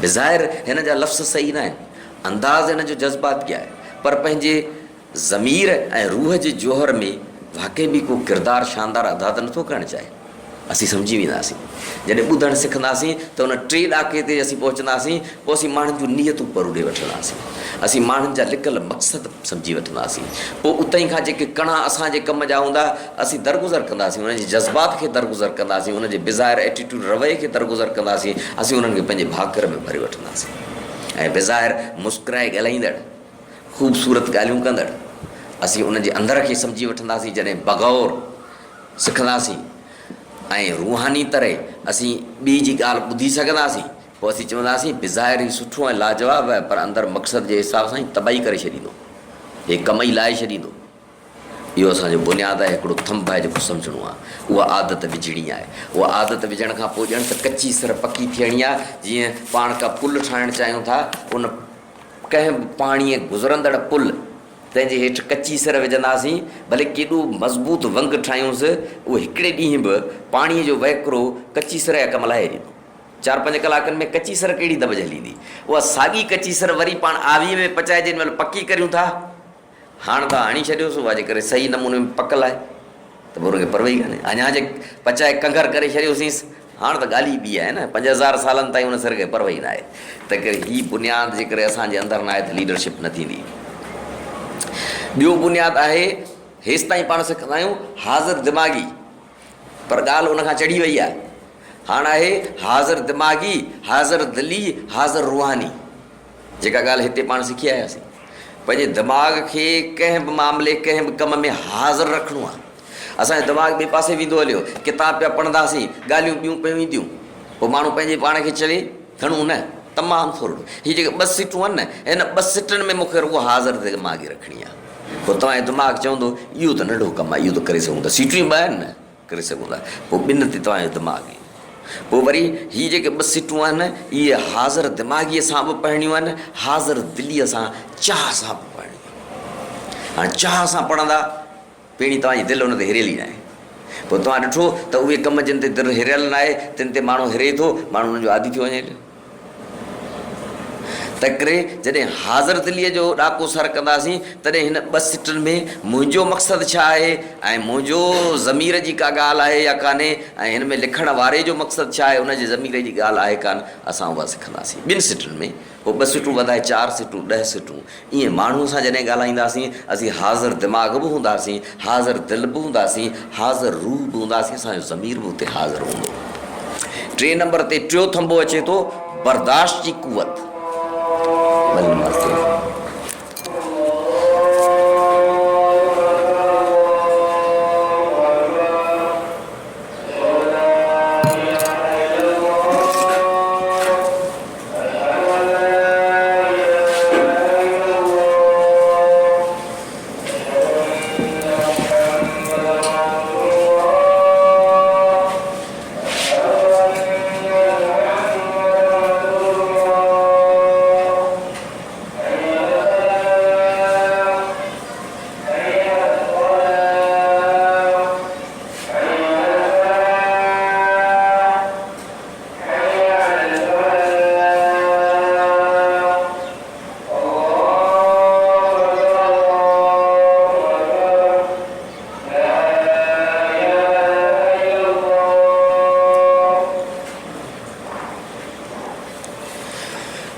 बिज़ाहिर हिन जा लफ़्ज़ सही न आहिनि, अंदाज़ हिन जो जज़्बात क्या आहे, पर पंहिंजे ज़मीर ऐं रूह जे जोहर में वाक़ई बि को किरदारु शानदार अदा त नथो करणु चाहे। असीं सम्झी वेंदासीं जॾहिं ॿुधणु सिखंदासीं त हुन 3 ॾाके ते असीं पहुचंदासीं, पोइ असीं माण्हुनि जूं नियतूं परूड़े वठंदासीं, असीं माण्हुनि जा लिकल मक़सदु सम्झी वठंदासीं। पोइ उतां खां जेके कणा असांजे कम जा हूंदा असीं दरगुज़र कंदासीं, उनजे जज़्बात खे दरगुज़र कंदासीं, उनजे बिज़ाहिर एटीट्यूड रवैये खे दरगुज़र कंदासीं, असीं उन्हनि खे पंहिंजे भाकर में भरे वठंदासीं। ऐं बिज़ाहिर मुस्कुराए ॻाल्हाईंदड़, ख़ूबसूरत ॻाल्हियूं कंदड़ असीं उनजे अंदर खे सम्झी वठंदासीं। जॾहिं बग़ौर सिखंदासीं ऐं रूहानी तरह असीं ॿी जी ॻाल्हि ॿुधी सघंदासीं, पोइ असीं चवंदासीं बिज़ाहिर ई सुठो ऐं लाजवाबु आहे, पर अंदरि मक़सद जे हिसाब सां ई तबाही करे छॾींदो, हे कम ई लाहे छॾींदो। इहो असांजो बुनियादु आहे, हिकिड़ो थंभ आहे जेको सम्झणो आहे। उहा आदत विझणी आहे, उहा आदत विझण खां पोइ ॼण त कची सर पकी थियणी आहे। जीअं पाण का पुल ठाहिणु चाहियूं था, उन कंहिं बि पाणीअ गुज़रंदड़ पुल तंहिंजे हेठि कची सर विझंदासीं, भले केॾो मज़बूत वंग ठाहियूंसि, उहो हिकिड़े ॾींहुं बि पाणीअ जो वहिकिरो कची सर जा कम लाहे ॾींदो। 4-5 कलाकनि में कची सर कहिड़ी दॿ हलींदी, उहा साॻी कची सर वरी पाण आवीअ में पचाए जेॾी महिल पकी करियूं था, हाणे त हणी छॾियोसि, उहा जे करे सही नमूने में पकल आहे त पोइ हुनखे परवाही कान्हे। अञा जे पचाए कंगर करे छॾियोसीं, हाणे त ॻाल्हि ई ॿी आहे न, 5000 सालनि ताईं हुन सर खे परवाही न आहे। त करे हीअ बुनियादु जे करे असांजे अंदरि न आहे त लीडरशिप न थींदी। ॿियो बुनियादु आहे, हेसि ताईं पाण सिखंदा आहियूं हाज़िर दिमाग़ी, पर ॻाल्हि उनखां चढ़ी वई आहे। हाणे आहे हाज़िर दिमाग़ी, हाज़िर दिली, हाज़िर रूहानी। जेका ॻाल्हि हिते पाण सिखी आयासीं, पंहिंजे दिमाग़ खे कंहिं बि मामले कंहिं बि कम में हाज़िर रखिणो आहे। असांजो दिमाग़ ॿिए पासे वेंदो हलियो, किताब पिया पढ़ंदासीं, ॻाल्हियूं ॿियूं पियूं ईंदियूं, पोइ माण्हू पंहिंजे पाण खे चवे घणो न तमामु थोरो। हीअ जेके 2 सीटूं आहिनि न, हिन 2 सीटुनि में मूंखे रुॻो हाज़िर दिमाग़ी रखणी आहे। पोइ तव्हांजो दिमाग़ चवंदो इहो त नंढो कमु आहे, इहो त करे सघूं था, सीटियूं 2 आहिनि न, करे सघूं था। पोइ 2 ते तव्हांजो दिमाग़ आहे। पोइ वरी हीअ जेके 2 सीटूं आहिनि, इहे हाज़िर दिमाग़ीअ सां बि पढ़णियूं आहिनि, हाज़िर दिलीअ सां चाह सां बि पढ़णियूं आहिनि। हाँ चाह सां पढ़ंदा पहिरीं तव्हांजी दिलि हुन ते हिरियल ई न आहे पोइ तव्हां ॾिठो त उहे कम जिन ते दिलि हिरियल न आहे तिन ते माण्हू हिरे थो माण्हू हुनजो आदी थी वञे तंहिं करे जॾहिं हाज़िर दिलीअ जो ॾाको सर कंदासीं तॾहिं हिन 2 सिटनि में मुंहिंजो मक़सदु छा आहे ऐं मुंहिंजो ज़मीर जी का ॻाल्हि आहे या कान्हे ऐं हिन में लिखण वारे जो मक़सदु छा आहे उनजे ज़मीर जी ॻाल्हि आहे कान असां उहा सिखंदासीं 2 सिटुनि में पोइ 2 सिटूं वधाए 4 सिटूं 10 सिटूं ईअं माण्हूअ सां जॾहिं ॻाल्हाईंदासीं असीं हाज़िर दिमाग़ बि हूंदासीं हाज़िर दिलि बि हूंदासीं हाज़िर रूह बि हूंदासीं असांजो ज़मीर बि हुते हाज़िर हूंदो 3 नंबर ते 3 थंबो अचे थो बर्दाश्त जी कुवत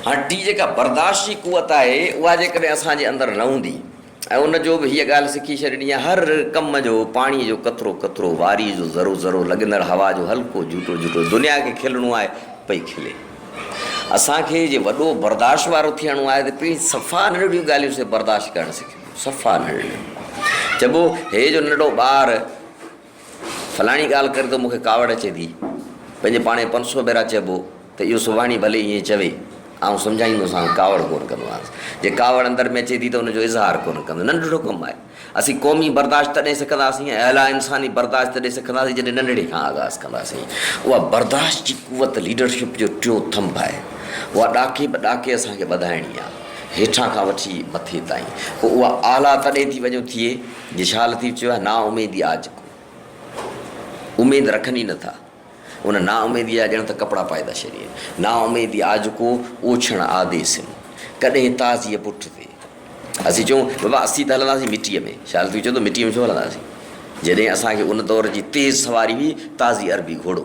हाँ टी जेका बर्दाश्त जी कुवत आहे उहा जेकॾहिं असांजे अंदरि न हूंदी ऐं उनजो बि हीअ ॻाल्हि सिखी छॾणी आहे हर कम जो पाणीअ जो कतिरो कतिरो वारी जो ज़रो ज़रो लॻंदड़ हवा जो हल्को झूठो झूठो दुनिया खे खिलणो आहे पई खिले असांखे जे वॾो बर्दाश्त वारो थियणो आहे त पहिरीं सफ़ा नंढड़ियूं ॻाल्हियूं से बर्दाश्त करणु सिखियो सफ़ा नंढड़ियूं चइबो हे जो नंढो ॿार फलाणी ॻाल्हि करे त मूंखे कावड़ अचे थी पंहिंजे पाणे 500 भेरा चइबो त इहो सुभाणे भले ईअं चवे ऐं सम्झाईंदोसां कावड़ कोन कंदो आहियां जे कावड़ अंदरि में अचे थी त हुनजो इज़हार कोन कंदो नंढिड़ो कमु आहे असीं क़ौमी बर्दाश्त तॾहिं सिखंदासीं ऐं अला इंसानी बर्दाश्त तॾहिं सिखंदासीं जॾहिं नंढड़े खां आगाज़ कंदासीं उहा बर्दाश्त जी कुवत लीडरशिप जो 3 थंब आहे उहा ॾाके बि ॾाके असांखे वधाइणी आहे हेठां खां वठी मथे ताईं पोइ उहा आला तॾहिं थी वञो थिए जे छा लतीफ़ चयो आहे ना उमेदी आज को उमेद रखनि ई नथा उन ना उमेदी आहे ॼण त कपिड़ा पाए था छॾिए ना उमेदी आज को ओछण आदेसिन कॾहिं ताज़ीअ पुठ ते असीं चऊं बाबा असीं त हलंदासीं मिटीअ में छा तूं चओ त मिटीअ में छो हलंदासीं जॾहिं असांखे उन दौर जी तेज़ सवारी हुई ताज़ी अरबी घोड़ो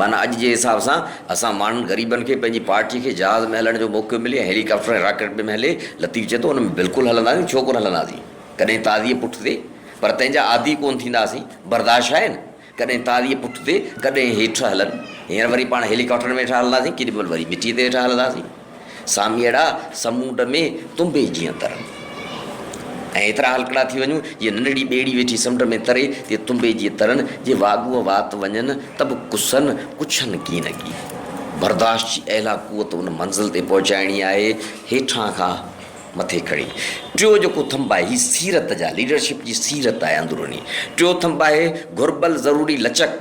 माना अॼु जे हिसाब सां असां माण्हुनि ग़रीबनि खे पंहिंजी पार्टीअ खे जहाज़ में हलण जो मौक़ो मिले हेलीकॉप्टर ऐं रॉकेट में हले लतीफ़ चए थो हुन में बिल्कुलु हलंदासीं छो कोन हलंदासीं कॾहिं ताज़ीअ पुठ ते पर तंहिंजा आदी कोन थींदासीं बर्दाश्त आहे न कॾहिं ताज़ीअ पुठ ते कॾहिं हेठि हलनि हींअर वरी पाण हेलीकॉप्टर में वेठा हलंदासीं केॾीमहिल वरी मिटीअ ते वेठा हलंदासीं सामी अहिड़ा समुंड में तुंबे जीअं तरनि ऐं एतिरा हलकड़ा थी वञूं जीअं नंढड़ी ॿेड़ी वेठी समुंड में तरे तीअं तुंबे जीअं तरनि जे वाॻूअ वात वञनि त बि कुसनि कुझनि की न की बर्दाश्त जी अहिला कुवत उन मंज़िल ते पहुचाइणी आहे हेठां खां मथे खणी 3 जेको थंब आहे हीअ सीरत जा लीडरशिप जी सीरत आहे अंदरूनी 3 थंब आहे घुर्बल ज़रूरी लचक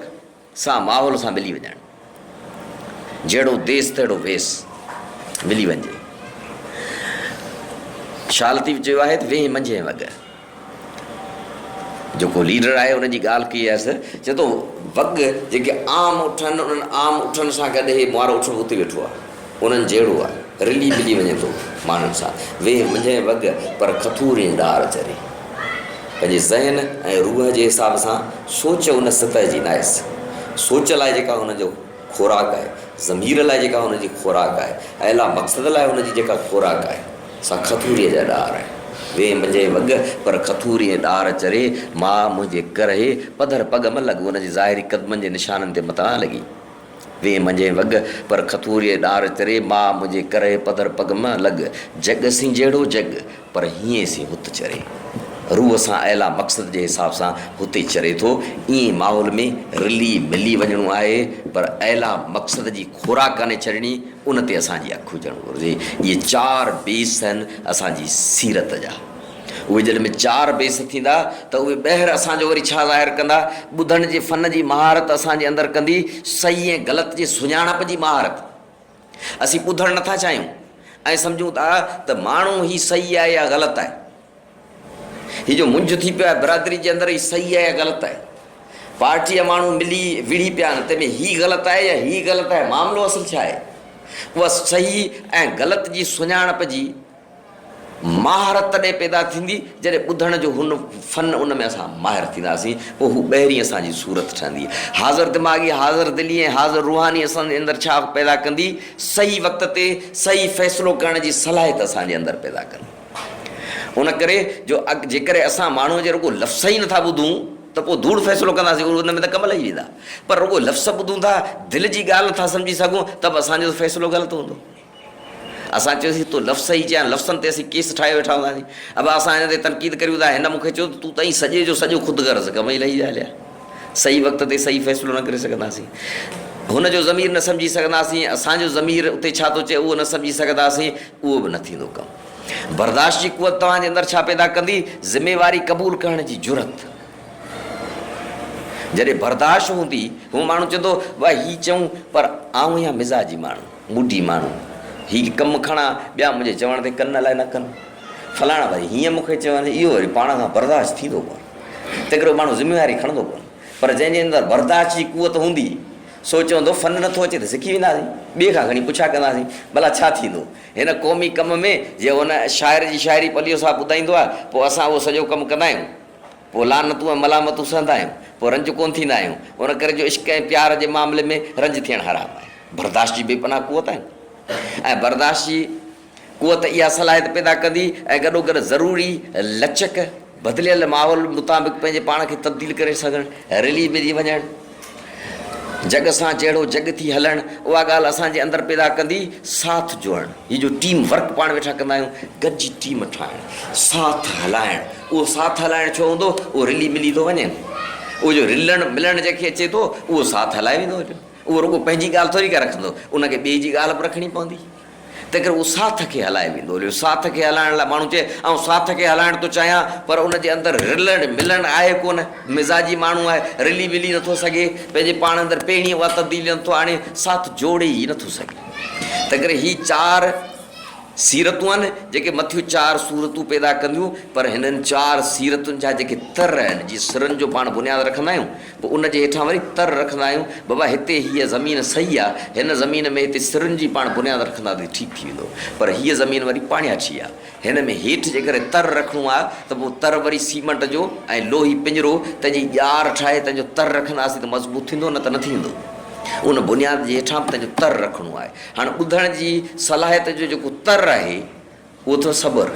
सां माहौल सां मिली वञणु जहिड़ो देस तहिड़ो वेस मिली वञे छा लतीफ़ चयो आहे त वेह मंझे वॻ जेको लीडर आहे उनजी ॻाल्हि कई आहे चए थो वॻ जेके आम उठनि उन्हनि आम उठनि सां गॾु हे मुआरो उठ उते वेठो आहे उन्हनि जहिड़ो आहे रिली मिली वञे थो माण्हुनि सां वेह मंझे वॻ पर खथूरी ॾार चरे पंहिंजे ज़हन ऐं रूह जे हिसाब सां सोच उन सतह जी न आहे सोच लाइ जेका हुनजो खुराक आहे ज़मीर लाइ जेका हुनजी खुराक आहे अहिड़ा मक़सद लाइ हुनजी जेका खुराक आहे सा खथूरीअ जा ॾार आहे वे मुंहिंजे वॻ पर खथूरीअ ॾार चरे मां मुंहिंजे करे पधर पग म लॻ उनजे ज़ाहिरी क़दमनि जे निशाननि ते मथां लॻी वे मुंहिंजे वॻ पर खथूरीअ ॾार चरे मां मुंहिंजे करे पधर पग म लॻ जग सी जहिड़ो जग पर हीअं सी हुत चरे रूह सां अहिड़ा मक़सद जे हिसाब सां हुते चरे थो ईअं माहौल में रिली मिली वञिणो आहे पर अहिड़ा मक़सद जी खुराक कान्हे छॾणी उन ते असांजी अखि हुजणु घुरिजे इहे 4 बेस आहिनि असांजी सीरत जा उहे जॾहिं में 4 बेस थींदा त उहे ॿाहिरि असांजो वरी छा ज़ाहिर कंदा ॿुधण जे फ़न जी महारत असांजे अंदरि कंदी सही ऐं ग़लति जी सुञाणप जी महारत असीं ॿुधणु नथा चाहियूं ऐं सम्झूं था त माण्हू ई सही आहे या ग़लति आहे हीअ जो मुंझ थी पियो आहे बिरादरी जे अंदरि, ही सही आहे या ग़लति आहे? पार्टी जा माण्हू मिली विड़ी पिया आहिनि, तंहिंमें हीअ ग़लति आहे या हीअ ग़लति आहे? मामिलो असुलु छा आहे? उहा सही ऐं ग़लति जी सुञाणप जी महारत तॾहिं पैदा थींदी जॾहिं ॿुधण जो हुन फ़न उन में असां माहिर थींदासीं, पोइ हू ॿाहिरीं असांजी सूरत ठहंदी। हाज़िर दिमाग़ी, हाज़िर दिली ऐं हाज़िर रूहानी असांजे अंदरि छा पैदा कंदी? सही वक़्त ते सही फ़ैसिलो करण जी सलाहियत असांजे अंदरि पैदा कंदी। उन करे जो जेकॾहिं असां माण्हूअ जे रुॻो लफ़्ज़ ई नथा ॿुधूं त पोइ धूड़ फ़ैसिलो कंदासीं, उन में त कम लही वेंदा। पर रुॻो लफ़्ज़ ॿुधूं था, दिलि जी ॻाल्हि नथा सम्झी सघूं, त बि असांजो फ़ैसिलो ग़लति हूंदो। असां चयोसीं तूं लफ़्ज़ ई चयां, लफ़्ज़नि ते असीं केस ठाहे वेठा हूंदासीं। अब असां हिन ते तनक़ीद करियूं था, हिन मूंखे चयो तूं तई सॼे जो सॼो ख़ुदि गर्ज़ कम ई लही ॻाल्हि आहे। सही वक़्त ते सही फ़ैसिलो न करे सघंदासीं, हुनजो ज़मीर न सम्झी सघंदासीं, असांजो ज़मीर उते छा थो चए उहो न सम्झी सघंदासीं, उहो बि न थींदो कमु। बर्दाश्त जी क़ुवत तव्हांजे अंदरि छा पैदा कंदी? ज़िमेवारी क़बूल करण जी जुरत। जॾहिं बर्दाश्त हूंदी, हू माण्हू चवंदो भाई हीअ चऊं, पर आऊं या मिज़ाजी माण्हू, मूडी माण्हू, हीअ कमु खणा, ॿिया मुंहिंजे चवण ते कनि लाइ न कनि, फलाणा भाई हीअं मूंखे चवनि, इहो वरी पाण खां बर्दाश्त थींदो कोन, त हिकिड़ो माण्हू ज़िमेवारी खणंदो कोन। पर जंहिंजे अंदरि बर्दाश्त जी क़ुवत हूंदी, सो चवंदो फ़न नथो अचे त सिखी वेंदासीं, ॿिए खां खणी पुछा कंदासीं भला छा थींदो हिन क़ौमी कम में। जे हुन शाइर जी शाइरी पलियो साहब ॿुधाईंदो आहे, पोइ असां उहो सॼो कमु कंदा आहियूं, पोइ लानतूं ऐं मलामतूं सहंदा आहियूं, पोइ रंज कोन थींदा आहियूं। उन करे जो इश्क ऐं प्यार जे मामले में रंज थियणु हराम आहे। बर्दाश्त जी बेपनाह क़ुवत आहिनि, ऐं बर्दाश्त जी क़ुवत इहा सलाहियत पैदा कंदी, ऐं गॾोगॾु ज़रूरी लचक, बदिलियल माहौल मुताबिक़ पंहिंजे पाण खे तब्दील करे सघणु, रिली मिली वञणु, जग सां जहिड़ो जग थी हलणु, उहा ॻाल्हि असांजे अंदरि पैदा कंदी साथ जोड़णु। हीअ जो टीम वर्क पाण वेठा कंदा आहियूं, गॾिजी टीम ठाहिणु, साथ हलाइणु। उहो साथ हलाइणु छो हूंदो? उहो रिली मिली थो वञे। उहो जो रिलणु मिलणु जंहिंखे अचे थो, उहो साथ हलाए वेंदो। उहो रुॻो पंहिंजी ॻाल्हि थोरी करे रखंदो, उनखे ॿिए जी ॻाल्हि बि रखणी पवंदी, तंहिं करे उहो साथ खे हलाए वेंदो। साथ खे हलाइण लाइ माण्हू चए ऐं साथ खे हलाइण थो चाहियां, पर उनजे अंदरि रिलणु मिलणु आहे कोन, मिज़ाजी माण्हू आहे, रिली मिली नथो सघे, पंहिंजे पाण अंदरि पहिरीं उहा तब्दीली नथो आणे, साथ जोड़े ई नथो सघे। तंहिं करे हीअ 4 सीरतूं आहिनि जेके मथियूं 4 सूरतूं पैदा कंदियूं, पर हिननि 4 सीरतुनि जा जेके तर आहिनि, जीअं सिरनि जो पाण बुनियादु रखंदा आहियूं, पोइ उनजे हेठां वरी तर रखंदा आहियूं। बाबा हिते हीअ ज़मीन सही आहे, हिन ज़मीन में हिते सिरनि जी पाण बुनियादु रखंदा त ठीकु थी वेंदो, पर हीअ ज़मीन वरी पाणियाठी आहे, हिन में हेठि जेकरे तर रखिणो आहे त पोइ तर वरी सीमेंट जो ऐं लोही पिंजरो तंहिंजी ॼार ठाहे तंहिंजो तर रखंदासीं त मज़बूत थींदो, न त न थींदो। उन बुनियाद जे हेठां बि तंहिंजो तर रखिणो आहे। हाणे ॿुधण जी सलाहियत जो जेको तर आहे उहो अथव सब्र।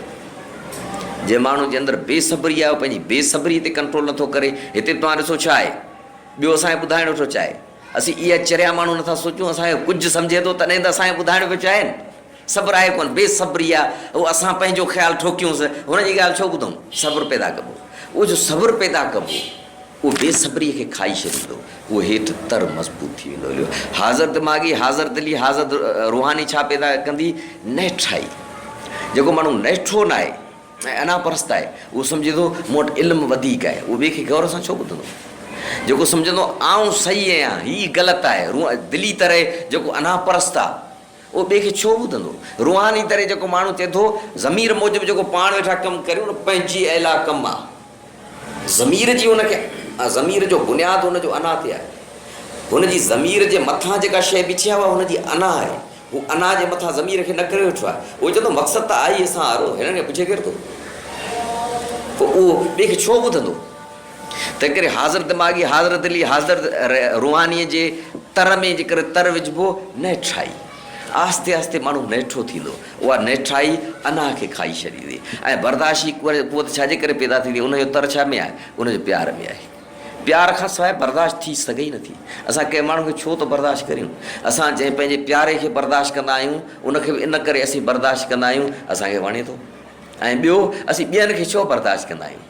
जे माण्हू जे अंदरि बेसब्री आहे, पंहिंजी बेसब्री ते कंट्रोल नथो करे। हिते तव्हां ॾिसो छा आहे, ॿियो असांखे ॿुधाइण वेठो चाहे, असीं इहा चरिया माण्हू नथा सोचूं, असांखे कुझु सम्झे थो तॾहिं त असांखे ॿुधाइण पियो चाहिनि। सब्र आहे कोन, बेसब्री आहे, उहो असां पंहिंजो ख़्यालु ठोकियूंसि, हुनजी ॻाल्हि छो ॿुधूं? सब्र पैदा कबो, उहो जो सब्र पैदा कबो उहो बेसब्रीअ खे खाई छॾींदो, उहो हेठि तर मज़बूत थी वेंदो। हाज़िर दिमाग़ी, हाज़िर दिली, हाज़िर रूहानी छा पैदा कंदी? नेठाई। जेको माण्हू नेठो न आहे ऐं अनापरस्त आहे, उहो सम्झे थो मूं वटि इल्मु वधीक आहे, उहो ॿिए खे गौर सां छो ॿुधंदो? जेको सम्झंदो आउं सही आहियां, हीअ ग़लति आहे, दिली तरह जेको अनापरस्त आहे, उहो ॿिए खे छो ॿुधंदो? रूहानी तरह जेको माण्हू चए थो ज़मीर मूजिबि जेको पाण वेठा कमु करियूं, पंहिंजी अहिला कमु आहे, ज़मीर जी हुनखे, ज़मीर जो बुनियादु हुनजो अना ते आहे, हुनजी ज़मीर जे मथां जेका शइ बिछी आहे उहा हुनजी अना आहे, हू अना जे मथां ज़मीर खे न करे वेठो आहे। उहो चवंदो मक़सदु त आई असां हारो, हिननि खे पुछे केरु थो, पोइ उहो ॿिए खे छो ॿुधंदो? तंहिं करे हाज़िर दिमाग़ी, हाज़िर दिली, हाज़िर रूहानीअ जे तर में जेकर तर विझिबो, नेठाई, आस्ते आस्ते माण्हू नेठो थींदो, उहा नेठाई अना खे खाई छॾींदी। ऐं बर्दाश्ती क़ुवत छाजे करे पैदा थींदी? उनजो तर छा में आहे? उनजे प्यार में आहे। प्यार खां सवाइ बर्दाश्त थी सघे ई नथी। असां कंहिं माण्हू खे छो थो बर्दाश्त करियूं? असां जंहिं पंहिंजे प्यारे खे बर्दाश्त कंदा आहियूं, उनखे बि इन करे असीं बर्दाश्त कंदा आहियूं, असांखे वणे थो। ऐं ॿियो, असीं ॿियनि खे छो बर्दाश्त कंदा आहियूं?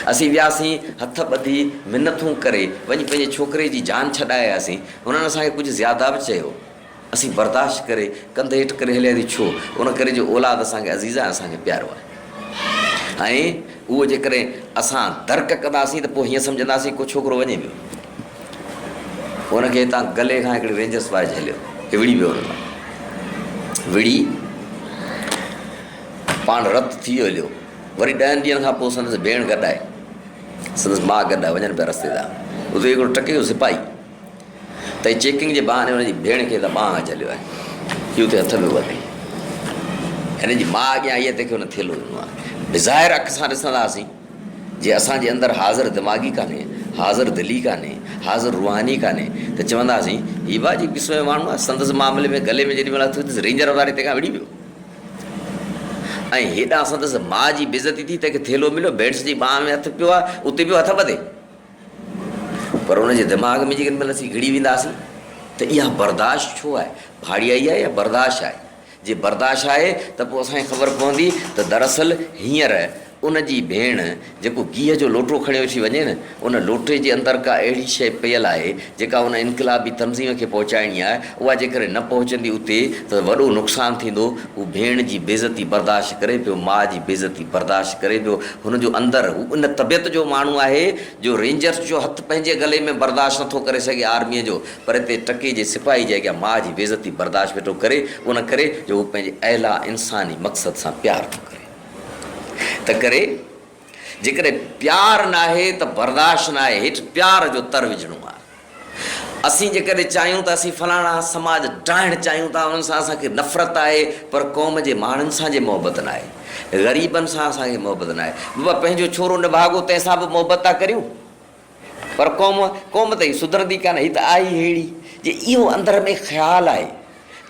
असीं वियासीं हथ ॿधी मिनतूं करे वञी पंहिंजे छोकिरे जी जान छॾायासीं, हुननि असांखे कुझु ज़्यादा बि चयो, असीं बर्दाश्त करे कंधु हेठि करे हलियासीं। छो? उन करे जो औलाद असांखे अज़ीज़ आहे, असांखे प्यारो आहे। ऐं उहो जेकॾहिं असां दर्क कंदासीं त पोइ हीअं सम्झंदासीं को छोकिरो वञे पियो, हुनखे हितां गले खां हिकिड़ी रेंजस वाइज हलियो, हे विड़ी पियो, हुन विड़ी पाण रत थी वियो हलियो, वरी 10 ॾींहंनि खां पोइ संदसि भेण गॾु आहे, संदसि माउ गॾु आहे, वञनि पिया रस्ते तां। उते हिकिड़ो टके जो सिपाही त चेकिंग जे बहाने हुनजी भेण खे त ॿांह झलियो आहे, हीअ उते हथ पियो वधे। हिन जी माउ अॻियां आई आहे, तंहिंखे हुन थेलो ॾिनो आहे। डिज़ायर अख सां ॾिसंदासीं जे असांजे अंदरि हाज़िर दिमाग़ी कान्हे, हाज़िर दिली कान्हे, हाज़िर रूहानी कान्हे, त चवंदासीं हीअ भाउ जी क़िस्म जो माण्हू आहे। संदसि मामले में गले में जेॾी महिल हथ विधसि, रेंजर वारे तंहिंखां विड़ी पियो ऐं हेॾां संदसि माउ जी बेइज़ती थी, तंहिंखे थेलो मिलियो, भेंस जी ॿांह में हथु पियो आहे, उते पियो हथ ॿधे। पर हुनजे दिमाग़ में जेकॾहिं महिल असीं घिड़ी वेंदासीं त इहा बर्दाश्त छो आहे, भाड़ियाई आहे या बर्दाश्त आहे? जे बर्दाश्त आहे त पोइ असांखे ख़बर पवंदी त दरअसल हींअर उन जी भेण जेको गीह जो लोटो खणी वेठी वञे न, उन लोटे जे अंदरि का अहिड़ी शइ पियल आहे जेका उन इनक़िलाबी तंज़ीम खे पहुचाइणी आहे। उहा जेकर न पहुचंदी उते त वॾो नुक़सानु थींदो। उहो भेण जी बेइज़ती बर्दाश्त करे पियो, माउ जी बेइज़ती बर्दाश्त करे पियो। हुनजो अंदरि हू उन तबियत जो माण्हू आहे जो रेंजर्स जो हथु पंहिंजे गले में बर्दाश्त नथो करे सघे आर्मीअ जो, पर हिते टके जे सिपाही जे अॻियां माउ जी बेइज़ती बर्दाश्त वेठो करे, उन करे जो हू पंहिंजे अहिला इंसानी मक़सद सां प्यारु थो करे। त करे जेकॾहिं प्यारु न आहे त बर्दाश्त न आहे, हेठि प्यार जो तर विझणो आहे। असीं जेकॾहिं चाहियूं त असीं फलाणा समाज ठाहिणु चाहियूं था, उन्हनि सां असांखे नफ़रत आहे, पर क़ौम जे माण्हुनि सां जे मोहबत न आहे, ग़रीबनि सां असांखे मोहबत न आहे। बाबा पंहिंजो छोरो निभागो, तंहिंसां बि मोहबत था करियूं, पर क़ौम त ई सुधरंदी कान्हे। हीअ त आई अहिड़ी जे इहो अंदरि में ख़्यालु आहे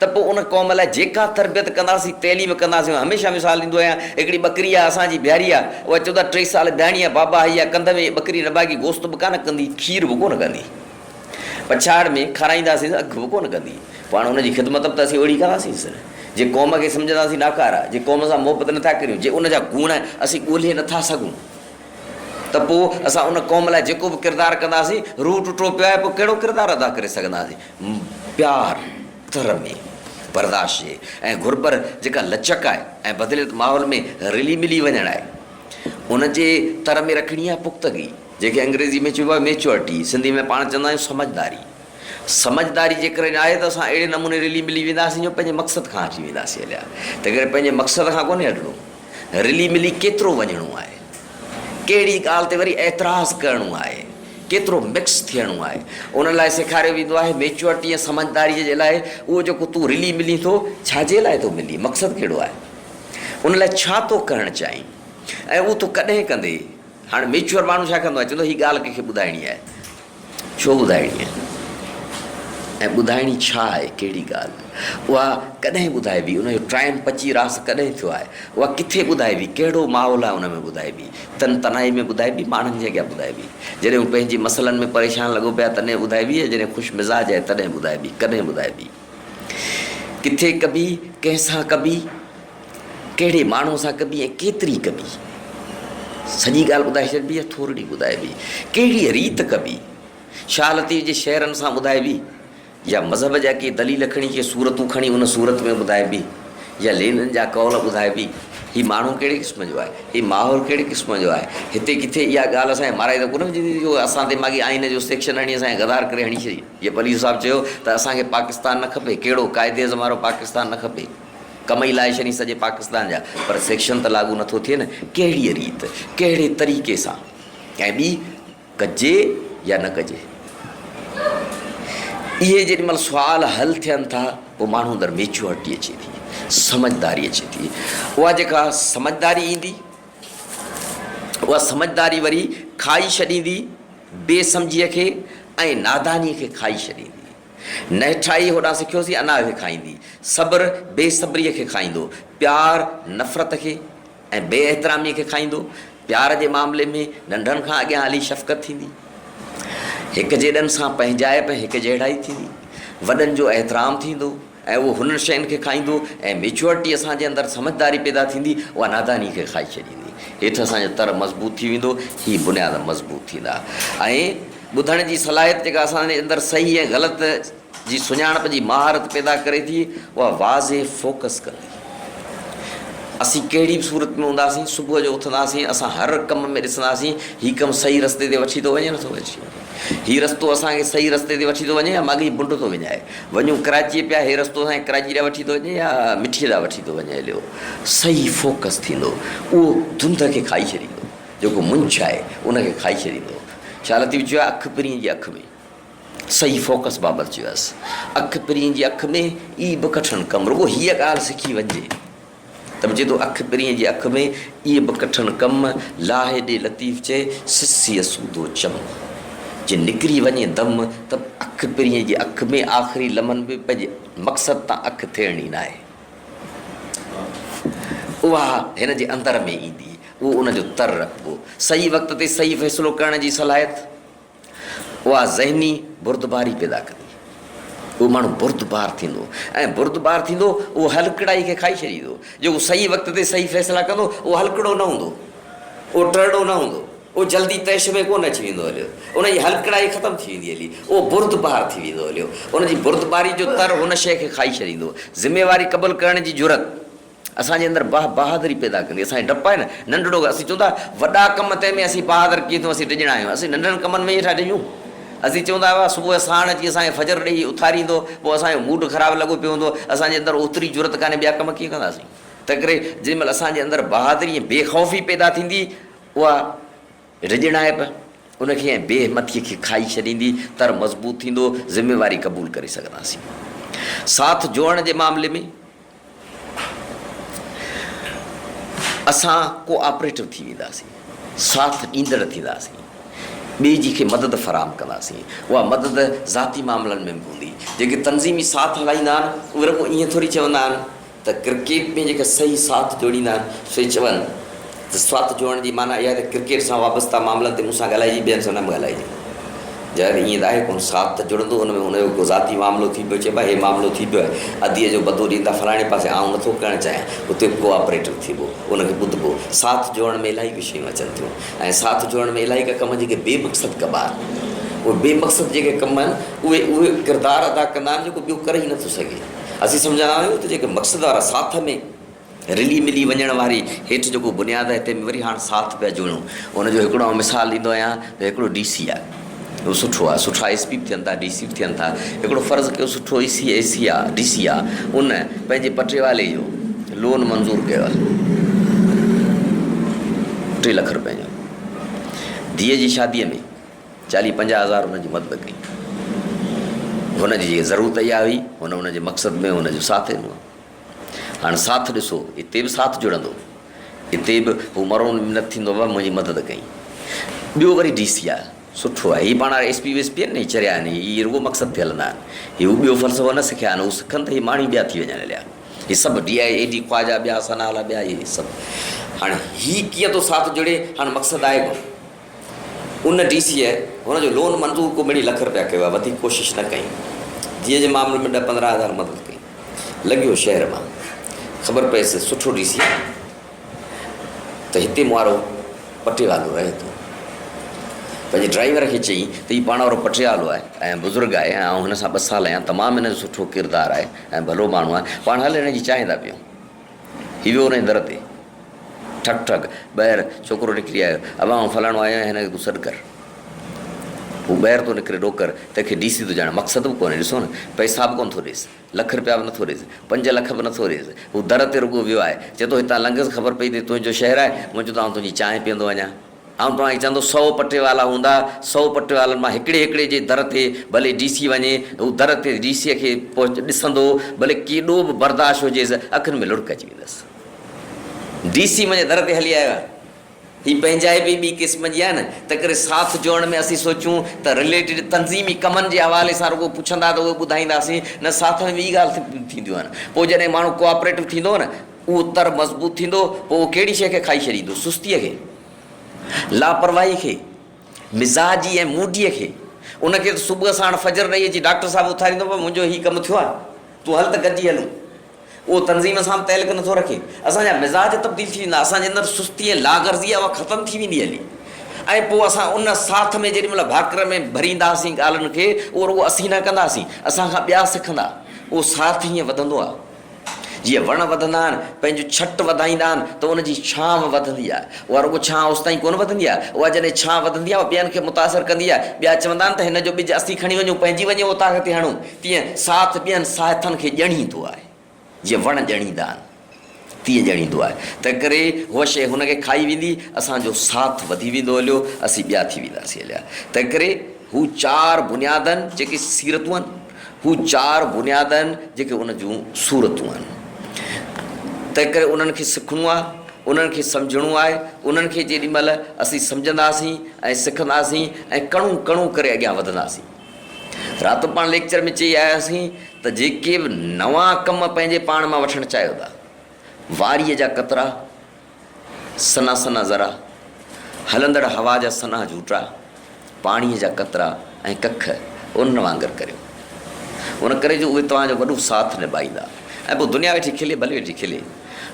त पोइ उन क़ौम लाइ जेका तरबियत कंदासीं, तइलीम कंदासीं। हमेशह मिसाल ॾींदो आहियां, हिकिड़ी ॿकरी आहे असांजी बिहारी आहे, उहा 14-23 साल बिहाणी आहे, बाबा आई आहे, कंध में ॿकरी न भागी, गोश्त बि कान कंदी, खीर बि कोन कंदी, पछाड़ में खाराईंदासीं अघु बि कोन कंदी। पाण हुनजी ख़िदमत बि त असीं ओड़ी कंदासीं। जे क़ौम खे सम्झंदासीं नाकार आहे, जे क़ौम सां मोहबत नथा करियूं, जे उन जा गुण असीं ॻोल्हे नथा सघूं, त पोइ असां उन क़ौम लाइ जेको बि किरदारु कंदासीं, रूह टुटो पियो आहे, पोइ कहिड़ो किरदारु अदा करे सघंदासीं? प्यारु तर में बर्दाश्त जे ऐं घुरबर जेका लचक आहे ऐं बदिलियत माहौल में रिली मिली वञणु आहे, उनजे तर में रखणी आहे पुख़्तगी, जेके अंग्रेज़ी में चइबो आहे मेच्योरिटी, सिंधी में पाण चवंदा आहियूं समझदारी। समझदारी जेकॾहिं आहे त असां अहिड़े नमूने रिली मिली वेंदासीं जो पंहिंजे मक़सद खां हटी वेंदासीं हलिया। त करे पंहिंजे मक़सद खां कोन्हे हटणो, रिली मिली केतिरो वञिणो आहे, कहिड़ी ॻाल्हि ते वरी एतिराज़ु करिणो आहे, केतिरो मिक्स थियणो आहे, उन लाइ सेखारियो वेंदो आहे। मेच्योरिटी ऐं समझदारीअ जे लाइ उहो जेको तूं रिली मिली थो, छाजे लाइ थो मिली, मक़सदु कहिड़ो आहे, उन लाइ छा थो करणु चाहीं ऐं उहो तूं कॾहिं कंदे। हाणे मेच्योर माण्हू छा कंदो आहे, चवंदो हीअ ॻाल्हि कंहिंखे ॿुधाइणी आहे, छो ॿुधाइणी आहे ऐं ॿुधाइणी छा आहे, कहिड़ी ॻाल्हि, उहा कॾहिं ॿुधाइबी, उनजो टाइम पची रास कॾहिं थियो आहे, उहा किथे ॿुधाइबी, कहिड़ो माहौल आहे उन में ॿुधाइबी, तनाई में ॿुधाइबी, माण्हुनि जे अॻियां ॿुधाइबी, जॾहिं हू पंहिंजी मसइलनि में परेशान लॻो पिया तॾहिं ॿुधाइबी, जॾहिं ख़ुशि मिज़ाज आहे तॾहिं ॿुधाइबी, कॾहिं ॿुधाइबी, किथे कबी, कंहिंसां कबी, कहिड़े माण्हूअ सां कबी ऐं केतिरी कबी, सॼी ॻाल्हि ॿुधाए छॾिबी या थोरी ॿुधाइबी, कहिड़ी रीत कबी, छा लतीफ़ जे शेरनि सां ॿुधाइबी, या मज़हब जा के दलील खणी के सूरतूं खणी उन सूरत में ॿुधाइबी, या लेननि जा कौल ॿुधाइबी। हीउ माण्हू कहिड़े क़िस्म जो आहे, हीउ माहौल कहिड़े क़िस्म जो आहे। हिते किथे इहा ॻाल्हि असांखे माराए त कोन विझंदी जो असां ते माॻी आइन जो सेक्शन हणी असांखे गदार करे हणी छॾी। जीअं पलीस साहिबु चयो त असांखे पाकिस्तान न खपे, कहिड़ो क़ाइदे एज़म वारो पाकिस्तान न खपे, कमई लाइ छॾी सॼे पाकिस्तान जा, पर सेक्शन त लागू नथो थिए न। कहिड़ी रीत, कहिड़े तरीक़े सां, ऐं ॿी कजे या न कजे, इहे जेॾी महिल सुवाल हल थियनि था, पोइ माण्हू अंदरि मेच्योरिटी अचे थी, समझदारी अचे थी। उहा जेका समझदारी ईंदी, उहा समझदारी वरी खाई छॾींदी बेसमझीअ खे ऐं नादानीअ खे खाई छॾींदी। नेठाई होॾां सिखियोसीं, अना खे खाईंदी, सब्र बेसब्रीअ खे खाईंदो, प्यार नफ़रत खे ऐं बेएतिरामीअ खे खाईंदो। प्यार जे मामले में नंढनि खां अॻियां हली शफ़क़त थींदी, हिक जहिड़नि सां पंहिंजाइप हिक जहिड़ाई थींदी, वॾनि जो एतिराम थींदो ऐं उहो हुन शयुनि खे खाईंदो, ऐं मेच्योरिटी असांजे अंदरि समझदारी पैदा थींदी, उहा नादानी खे खाई छॾींदी। हेठि असांजो तर मज़बूत थी वेंदो, हीअ बुनियाद मज़बूत थींदा। ऐं ॿुधण जी सलाहियत जेका असांजे अंदरि सही ऐं ग़लति जी सुञाणप जी महारत पैदा करे थी, उहा वाज़े फोकस कंदी। असीं कहिड़ी बि सूरत में हूंदासीं, सुबुह जो उथंदासीं, असां हर कम में ॾिसंदासीं हीउ कमु सही रस्ते ते वठी थो वञे नथो अची वञे, हीउ रस्तो असांखे सही रस्ते ते वठी थो वञे या माॻी बुंड थो विञाए, वञूं कराची पिया, हीउ रस्तो असांखे कराची ॾांहुं वठी थो वञे या मिठीअ ॾांहुं वठी थो वञे। हलियो सही फोकस थींदो, उहो धुंध खे खाई छॾींदो, जेको मुंझ आहे उनखे खाई छॾींदो। छा लतीफ़ चयो आहे, अखि परींहं जी अखि में, सही फोकस बाबति चयोसि, अखि परींहं जी अखि में ई बि कठिन कमु, रुॻो हीअ ॻाल्हि सिखी वञिजे त बि चए थो अखि परींहं जी अखि में इहे बि कठिन कमु, लाहे ॾे लतीफ़ चए सिसीअ सूदो चम, जे निकिरी वञे दम त अखि परींहं जी अखि में आख़िरी लम्हनि में पंहिंजे मक़सदु तां अखि थियणी न आहे, उहा हिन जे अंदर में ईंदी, उहो उनजो तर रखिबो। सही वक़्त ते सही फ़ैसिलो करण जी सलाहियत, उहा ज़हनी बुर्दबारी पैदा कंदी, उहो माण्हू बुर्दबार थींदो, ऐं बुर्दबार थींदो उहो हलकड़ाई खे खाई छॾींदो। जेको सही वक़्त ते सही फ़ैसिला कंदो उहो हलकड़ो न हूंदो, उहो टरड़ो न हूंदो, उहो जल्दी तैश में कोन अची वेंदो हलियो, उनजी हलकड़ाई ख़तमु थी वेंदी हली, उहो बुर्दबार थी वेंदो हलियो, उनजी बुर्दबारी जो तर हुन शइ खे खाई छॾींदो। ज़िमेवारी क़बूल करण जी जुरत असांजे अंदरि बहादुरी पैदा कंदी, असांखे डपु आहे न, नंढड़ो असीं चवंदा वॾा कम तंहिंमें असीं बहादुर कीअं थो, असीं डिॼणा आहियूं, असीं नंढनि कमनि में हेठा डिॼूं। असीं चवंदा हुआ सुबुह साण अची असांखे फजर ॾेई उथारींदो, पोइ असांजो मूड ख़राबु लॻो पियो हूंदो, असांजे अंदरि ओतिरी ज़रूरत कान्हे, ॿिया कम कीअं कंदासीं। त करे जेॾीमहिल असांजे अंदरि बहादुरी ऐं बेख़ौफ़ी पैदा थींदी, उहा रिॼणाइप उनखे ऐं बेहिमतीअ खे खाई छॾींदी, तर मज़बूत थींदो, ज़िमेवारी क़बूल करे सघंदासीं। साथ जोड़ण जे मामले में असां कोऑपरेटिव थी वेंदासीं, साथ ॾींदड़ थींदासीं, ॿिए जी खे मदद फ़राहम कंदासीं। उहा मदद ज़ाती मामलनि में बि हूंदी, जेके तनज़ीमी साथ हलाईंदा आहिनि उहे रुॻो ईअं थोरी चवंदा आहिनि त क्रिकेट में जेके सही साथ जोड़ींदा आहिनि से चवनि त साथ जोड़ण जी माना इहा त क्रिकेट सां वाबस्ता मामलनि ते मूंसां ॻाल्हाइजी, ॿियनि सां न बि ॻाल्हाइजे, जॾहिं ईअं त आहे कोन, साथ त जुड़ंदो, हुन में हुनजो को ज़ाती मामिलो थी पियो, चइबो आहे हे मामिलो थी पियो आहे, अधीअ जो बदो ॾींदा फलाणे पासे, आउं नथो करणु चाहियां, उते कोऑपरेटिव थीबो, उनखे ॿुधबो। साथ जोड़ण में इलाही बि शयूं अचनि थियूं, ऐं साथ जोड़ण में इलाही का कम जेके बेमक़सद कबा आहिनि, उहे बेमक़सद जेके कम आहिनि उहे किरदारु अदा कंदा आहिनि जेको ॿियो करे ई नथो सघे। असीं सम्झंदा आहियूं त जेके मक़सद वारा साथ में रिली मिली वञण वारी हेठि जेको बुनियादु आहे हिते में वरी हाणे साथ पिया जोड़ूं, उनजो हिकिड़ो मिसाल ॾींदो आहियां त हिकिड़ो DC आहे, उहो सुठो आहे, सुठा SP बि थियनि था, DC बि थियनि था, हिकिड़ो फ़र्ज़ु कयो सुठो AC आहे, DC आहे, उन पंहिंजे पटेवाले जो लोन मंज़ूरु कयो आहे 3 लख रुपए जो, धीअ जी शादीअ में 40-50 हज़ार हुनजी मदद कई, हुनजी ज़रूरत इहा हुई, हुनजे मक़सद में हुनजो साथ ॾिनो। हाणे साथ ॾिसो, हिते बि साथ जुड़ंदो, हिते बि हू मरो न थींदो आहे मुंहिंजी मदद कई। ॿियो वरी DC आहे, सुठो आहे, हीअ पाण SP आहिनि न, चरिया आहिनि, हीअ रुॻो मक़सद ते हलंदा आहिनि, हीअ ॿियो फ़लसफ़ो न सिखिया आहिनि, हू सिखनि त हीअ माणी ॿिया थी वञनि हलिया, हीअ सभु DIAD ख़्वाजा ॿिया सनाला ॿिया इहे सभु। हाणे हीअ कीअं थो साथ जुड़े, हाणे मक़सदु आहे कोन, उन DC हुनजो लोन मंज़ूरु को 2 लख रुपया कयो आहे, वधीक कोशिशि न कई, धीअ जे मामले में 10-15 हज़ार मदद कई, लॻियो शहर मां, ख़बर पएसि सुठो DC त हिते वारो पटेवालो रहे थो, पंहिंजे ड्राइवर खे चई त हीउ पाण वारो पटियालो आहे ऐं बुज़ुर्ग आहे, ऐं हिन सां 2 साल आहियां, तमामु हिन जो सुठो किरदारु आहे ऐं भलो माण्हू आहे, पाण हल हिन जी चाहींदा पियूं। हीउ वियो हुन दर ते, ठक ठक ॿाहिरि छोकिरो निकिरी आयो, अब आउं फलाणो आहियां, हिनखे तूं सॾु कर, हू ॿाहिरि थो निकिरे डोकर, तंहिंखे DC थो ॼाणे, मक़सदु बि कोन्हे, ॾिसो न, पैसा बि कोन थो ॾेसि, लख रुपया बि नथो ॾेसि, 5 लख बि नथो ॾेसि, हू दर ते रुॻो वियो आहे, चए थो हितां लंघसि ख़बर पई त तुंहिंजो शहर आहे, मुंहिंजो त आउं तुंहिंजी चांहि पीअंदो वञा, आउं तव्हांखे चवंदो 100 पटेवाला हूंदा, 100 पटेवालनि मां हिकिड़े जे दर ते भले DC वञे, हू दर ते DC खे ॾिसंदो, भले केॾो बि बर्दाश्त हुजेसि, अखियुनि में लुड़क अची वेंदसि। DC मुंहिंजे दर ते हली आयो आहे, हीअ पंहिंजाइबी ॿी क़िस्म जी आहे न, त करे साथ जोड़ण में असीं सोचूं त रिलेटेड तनज़ीमी कमनि जे हवाले सां रुॻो पुछंदा त उहे ॿुधाईंदासीं न, साथ में ॿी ॻाल्हि थींदियूं आहिनि। पोइ जॾहिं माण्हू कोऑपरेटिव थींदो न, उहो तर मज़बूत थींदो, पोइ उहो कहिड़ी शइ खे खाई छॾींदो, सुस्तीअ खे, लापरवाही खे, मिज़ाजी ऐं मूडीअ खे। उनखे त सुबुह साण फजर ॾेई अची डॉक्टर साहिबु उथारींदो, पर मुंहिंजो हीउ कमु थियो आहे, तूं हल त गॾिजी हलूं, उहो तनज़ीम सां तइल्लुक़ नथो रखे, असांजा मिज़ाज तब्दील थी वेंदा, असांजे अंदरि सुस्ती ऐं लागर्ज़ी आहे उहा ख़तमु थी वेंदी हली, ऐं पोइ असां उन साथ में जेॾीमहिल भाकुर में भरींदासीं ॻाल्हियुनि खे, उहो रुॻो असीं न कंदासीं, असांखां ॿिया सिखंदा, उहो साथ हीअं वधंदो आहे। जीअं वण वधंदा आहिनि पंहिंजो छट वधाईंदा आहिनि त उनजी छांव वधंदी आहे, उहा रुॻो छांव ओसि ताईं कोन वधंदी आहे, उहा जॾहिं छांव वधंदी आहे उहा ॿियनि खे मुतासिर कंदी आहे। ॿिया चवंदा आहिनि त हिन जो ॿिज असीं खणी वञूं पंहिंजी वञे उतां ते हणूं, तीअं साथ ॿियनि साथनि खे ॼणींदो आहे। जीअं वण ॼणींदा आहिनि तीअं ॼणींदो आहे। तंहिं करे उहा शइ हुनखे खाई वेंदी, असांजो साथ वधी वेंदो हलियो, असीं ॿिया थी वेंदासीं हलिया। तंहिं करे हू 4 बुनियादनि जेके सीरतूं आहिनि, हू 4 बुनियादनि जेके उन जूं सूरतूं आहिनि। तंहिं करे उन्हनि खे सिखणो आहे, उन्हनि खे सम्झणो आहे। उन्हनि खे जेॾी महिल असीं सम्झंदासीं ऐं सिखंदासीं ऐं कणूं कणूं करे अॻियां वधंदासीं। राति पाण लेक्चर में चई आयासीं त जेके बि नवां कम पंहिंजे पाण मां वठणु चाहियो था, वारीअ जा कतरा, सना सना ज़रा, हलंदड़ हवा जा सना झूटा, पाणीअ जा कतरा ऐं कख, उन वांगुरु करियो। उन करे जो उहे तव्हांजो वॾो साथ निभाईंदा। ऐं पोइ दुनिया वेठी खिले, भले वेठी खिले।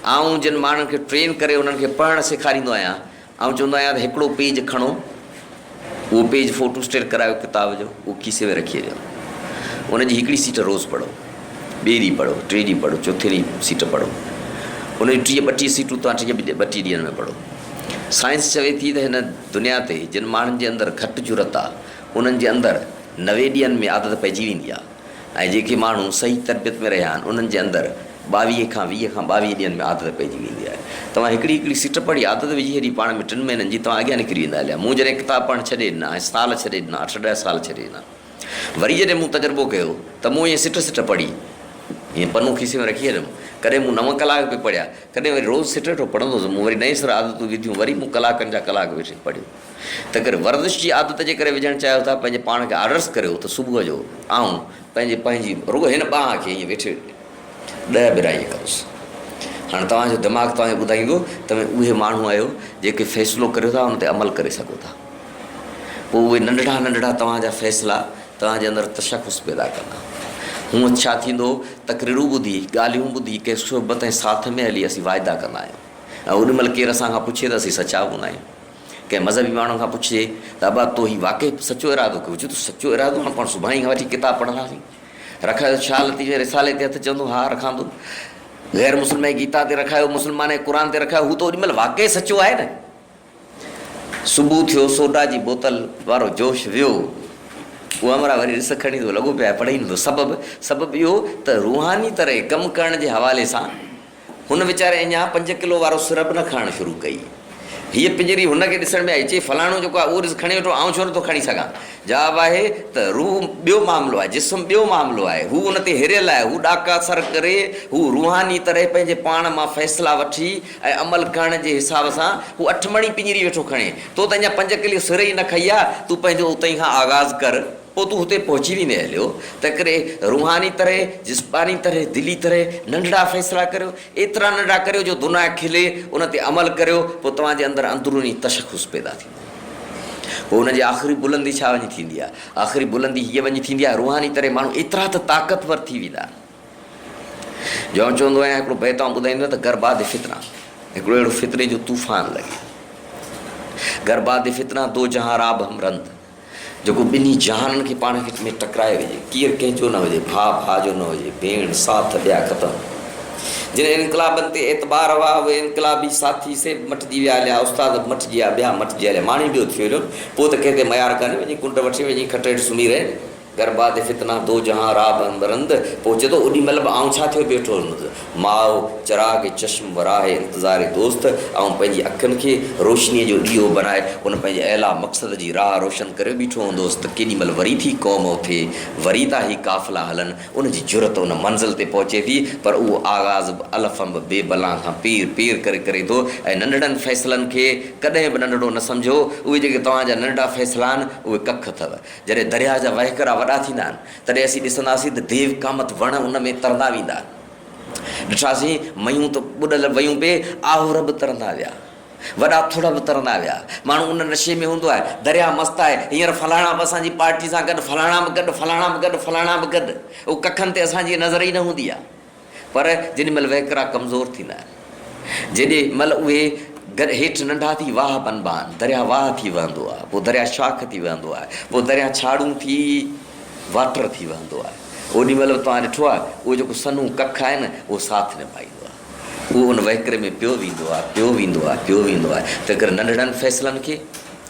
आउं जिन माण्हुनि खे ट्रेन करे उन्हनि खे पढ़णु सेखारींदो आहियां, ऐं चवंदो आहियां त हिकिड़ो पेज खणो, उहो पेज फ़ोटो स्टेट करायो किताब जो, उहो खीसे में रखी ॾियो। उनजी हिकिड़ी सीट रोज़ु पढ़ो, ॿिए ॾींहुं पढ़ो, टे ॾींहुं पढ़ो, चोथे ॾींहुं सीट पढ़ो। उन जी 32 सीटूं तव्हां 32 ॾींहंनि में पढ़ो। साइंस चवे थी त हिन दुनिया ते जिन माण्हुनि जे अंदरि घटि ज़रूरत आहे, उन्हनि जे अंदरि 90 ॾींहंनि में आदत पइजी वेंदी आहे। ऐं जेके माण्हू सही तरबियत में रहिया आहिनि, उन्हनि जे अंदरि 22 खां 22 ॾींहंनि में आदत पइजी वेंदी आहे। तव्हां हिकिड़ी सीट पढ़ी आदत विझी हेॾी पाण में 3 महीननि जी, तव्हां अॻियां निकिरी वेंदा हलिया। मूं जॾहिं किताब पढ़णु छॾे ॾिना ऐं साल छॾे ॾिना, 8-10 साल छॾे ॾिना, वरी जॾहिं मूं तजुर्बो कयो त मूं ईअं सिट पढ़ी, ईअं पनो खीसे में रखी छॾियुमि। कॾहिं मूं 9 कलाक पे पढ़िया, कॾहिं वरी रोज़ु सिट पढ़ंदो मूं, वरी नई सर आदतूं विधियूं, वरी मूं कलाकनि जा कलाक वेठे पढ़ियो। त करे वर्ज़िश जी आदत जे करे विझणु चाहियो था, पंहिंजे पाण खे आदर्श करियो त सुबुह जो आऊं पंहिंजी रुॻो हिन ॿांह खे ईअं वेठे 10 बिराई करोसि। हाणे तव्हांजो दिमाग़ु तव्हांखे ॿुधाईंदो तव्हां उहे माण्हू आहियो जेके फ़ैसिलो करियो था, उन ते अमल करे सघो था। पोइ उहे नंढड़ा नंढड़ा तव्हांजा फ़ैसिला तव्हांजे अंदरि तशख़ुस पैदा कंदा। हूअं छा थींदो, तकरीरूं ॿुधी, ॻाल्हियूं ॿुधी, कंहिं सोबत ऐं साथ में हली असीं वाइदा कंदा आहियूं। ऐं ओॾीमहिल केरु असां खां पुछे त असीं सचा हूंदा आहियूं। कंहिं मज़हबी माण्हू खां पुछे त अबा तो ही वाक़ई सचो इरादो कयो, हुजे त सचो इरादो हाणे पाण सुभाणे खां वठी किताब पढ़ंदासीं। रखायो छा लतीफ़े रिसाले ते हथु चवंदो हा रखां थो, ग़ैर मुस्लिम जी गीता ते रखायो, मुस्लमान जे क़ुर ते रखायो, हू त ओॾीमहिल वाक़ई सचो आहे न। सुबुह थियो, सोडा जी बोतल वारो जोश वियो, उहो अमरा वरी ॾिस खणी थो लॻो पियो आहे पढ़ाईंदो। सबबु इहो त रूहानी तरह कमु करण जे हवाले सां हुन वीचारे अञा 5 किलो वारो सिरप न खाइणु शुरू कई। हीअ पिंजरी हुनखे ॾिसण में आई, चई फलाणो जेको आहे उहो ॾिस खणी वेठो, आउं छो नथो खणी सघां। जवाबु आहे त रूह ॿियो मामिलो आहे, जिस्म ॿियो मामिलो आहे, हू उन ते हिरियल आहे, हू ॾाका सर करे, हू रूहानी तरह पंहिंजे पाण मां फ़ैसिला वठी ऐं अमल करण जे हिसाब सां हू 8 मणी पिंजरी वेठो खणे। तो त अञा 5 किलो सिर ई न खई आहे, तूं पंहिंजो उतां खां आगाज़ कर, पोइ तूं हुते पहुची वेंदे हलियो। त करे रूहानी तरह, जिस्मानी तरह, दिली तरह नंढड़ा फ़ैसिला करियो, एतिरा नंढड़ा करियो जो दुनिया खिले, उन ते अमल करियो, पोइ तव्हांजे अंदरि अंदरूनी तशख़ुस पैदा थींदो। पोइ हुनजी आख़िरी बुलंदी छा वञी थींदी आहे? आख़िरी बुलंदी हीअ वञी थींदी आहे, रूहानी तरह माण्हू एतिरा त ताक़तवर थी वेंदा। जो आउं चवंदो आहियां, हिकिड़ो बैत आउं ॿुधाईंदो त गरबाद फितना, हिकिड़ो अहिड़ो फितरे जो तूफ़ान लॻे। गरबाद फितना दो जहां राब हमरंद, जेको ॿिन्ही जहाननि खे पाण खे में टकराए विझे, केरु कंहिंजो न हुजे, भाउ जो न हुजे, भेण साथ ॿिया ख़तमु। जिन इनकलाबनि ते एतबार हुआ, उहे इनकलाबी साथी से मटिजी विया हलिया, उस्ताद मटिजी विया, ॿिया मटिजी हलिया, माणी ॿियो थी वियो। पोइ त कंहिं ते मयार कान्हे, वञी कुंड वठी वञी खट हेठि सुम्ही रहे। गरबाद फितना दो जहां राब हमरंद, पोइ चए थो ओॾीमहिल बि आउं छा थियो वेठो हुउमि, माओ चिराग चश्म वराहे इंतज़ार दोस्त, ऐं पंहिंजी अखियुनि खे रोशनीअ जो ॾीओ बनाए उन पंहिंजे अहिला मक़सद जी राह रोशन करे बीठो हूंदोसि। त केॾीमहिल वरी थी क़ौम उथे, वरी था ही काफ़िला हलनि, उनजी ज़रूरत उन मंज़िल ते पहुचे थी, पर उहो आगाज़ अलफ़ बेबला खां पीर करे करे थो। ऐं नंढड़नि फ़ैसिलनि खे कॾहिं बि नंढड़ो न सम्झो, उहे जेके तव्हांजा नंढड़ा फ़ैसिला आहिनि उहे कख अथव। जॾहिं दरिया जा वहिकरा वॾा थींदा आहिनि, तॾहिं असीं ॾिसंदासीं त देव कामत वण उन में तरंदा वेंदा आहिनि। ॾिठासीं मयूं त ॿुॾल वयूं पिए, आहुर बि तरंदा विया, वॾा थोड़ा बि तरंदा विया। माण्हू उन नशे में हूंदो आहे, दरिया मस्तु आहे, हींअर फलाणा बि असांजी पार्टी सां गॾु, फलाणा बि गॾु, फलाणा बि गॾु, फलाणा बि गॾु, उहो कखनि ते असांजी नज़र ई न हूंदी आहे। पर जेॾी महिल वहिकरा कमज़ोर थींदा आहिनि, जेॾी महिल उहे हेठि नंढा थी वाह बनबा आहिनि, दरिया वाह थी वहंदो आहे, पोइ दरिया शाख थी वहंदो आहे, पोइ दरिया छाड़ू थी वाटर थी वहंदो आहे, ओॾी महिल तव्हां ॾिठो आहे उहो जेको सन्हूं कख आहे न उहो साथ निभाईंदो आहे, उहो उन वहिकरे में पियो वेंदो आहे, पियो वेंदो आहे, पियो वेंदो आहे। त करे नंढड़नि फ़ैसिलनि खे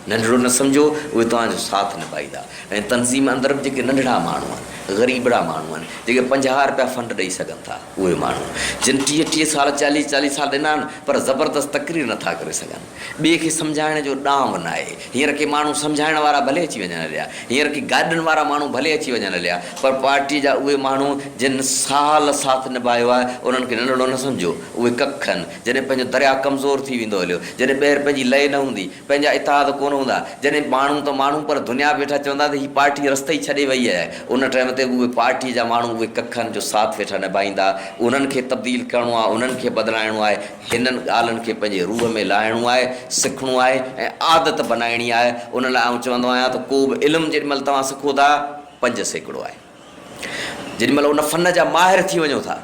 नंढड़ो न सम्झो, उहे तव्हांजो साथ निभाईंदा। ऐं तनज़ीम अंदरि बि जेके नंढड़ा माण्हू आहिनि, ग़रीबड़ा माण्हू आहिनि, जेके 50 रुपया फंड ॾेई सघनि था, उहे माण्हू जिन 30 साल 40 साल ॾिना आहिनि पर ज़बरदस्त तकरीर नथा करे सघनि, ॿिए खे सम्झाइण जो ॾांव न आहे। हींअर के माण्हू सम्झाइण वारा भले अची वञनि हलिया, हींअर की गाॾियुनि वारा माण्हू भले अची वञनि हलिया, पर पार्टी जा उहे माण्हू जिन साल साथ निभायो आहे उन्हनि खे नंढड़ो न सम्झो, उहे कख आहिनि। जॾहिं पंहिंजो दरिया कमज़ोर थी वेंदो हलियो, जॾहिं ॿाहिरि पंहिंजी लय न हूंदी, पंहिंजा इतिहाद कोन हूंदा, जॾहिं माण्हू त माण्हू पर दुनिया वेठा चवंदा त हीअ पार्टी रस्ते ई छॾे वई आहे, उन टाइम ते उहे पार्टी जा माण्हू उहे कखनि जो साथ वेठा निभाईंदा। उन्हनि खे तब्दील करिणो आहे, उन्हनि खे बदिलाइणो आहे, हिननि ॻाल्हियुनि खे पंहिंजे रूह में लाहिणो आहे, सिखणो आहे ऐं आदत बनाइणी आहे। उन लाइ आउं चवंदो आहियां त को बि इल्मु जेॾीमहिल तव्हां सिखो था 5% आहे, जेॾीमहिल उन फन जा माहिर थी वञो था,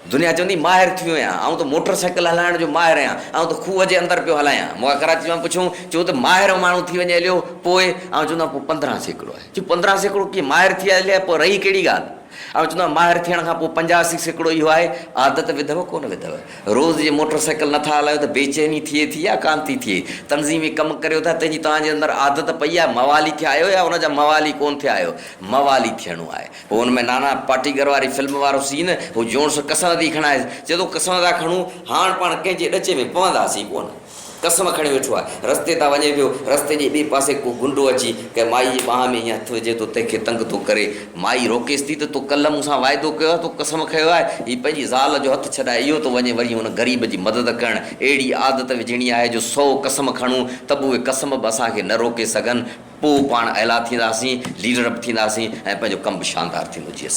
दुनिया चवंदी माहिर थी वियो आहियां, आउं त मोटर साइकिल हलाइण जो माहिर आहियां, आउं त खूह जे अंदरि पियो हलायां। मूंखां कराची मां पुछूं चओ त माहिर माण्हू थी वञे हलियो, पोइ आउं चवंदो आहियां पोइ 15% आहे। चओ 15% कीअं माहिर थी हलिया, पोइ रही कहिड़ी ॻाल्हि। ऐं चवंदो आहे माहिर थियण खां पोइ 85% इहो आहे, आदत विधव कोन विधव। रोज़ जे मोटर साइकिल नथा हलायो त बेचैनी थिए थी या कान थी थिए, तनज़ीमी कमु करियो था तंहिंजी तव्हांजे अंदरि आदत पई आहे, मवाली थिया आहियो या उनजा मवाली कोन थिया आहियो, मवाली थियणो आहे। पोइ हुन में नाना पाटीगर वारी फिल्म वारो सीन, हू जोणस कसम थी खणाए, चए थो कसम था खणूं हाणे पाण कंहिंजे ॾचे में पवंदासीं कोन, कसम खणी वेठो आहे, रस्ते तां वञे पियो, रस्ते जे ॿिए पासे को गुंडो अची के माई जे ॿाह में ईअं हथु विझे थो, तंहिंखे तंग थो करे, माई रोकेसि थी त तो कल्ह मूंसां वाइदो कयो आहे, तो कसम खयो आहे, हीअ पंहिंजी ज़ाल जो हथु छॾाए इहो थो वञे वरी हुन ग़रीब जी मदद करणु। अहिड़ी आदत विझणी आहे जो 100 कसम खणूं त बि उहे कसम बि असांखे न रोके सघनि, पोइ पाण अहिला थींदासीं, लीडर बि थींदासीं ऐं पंहिंजो कमु बि शानदार थींदो। जी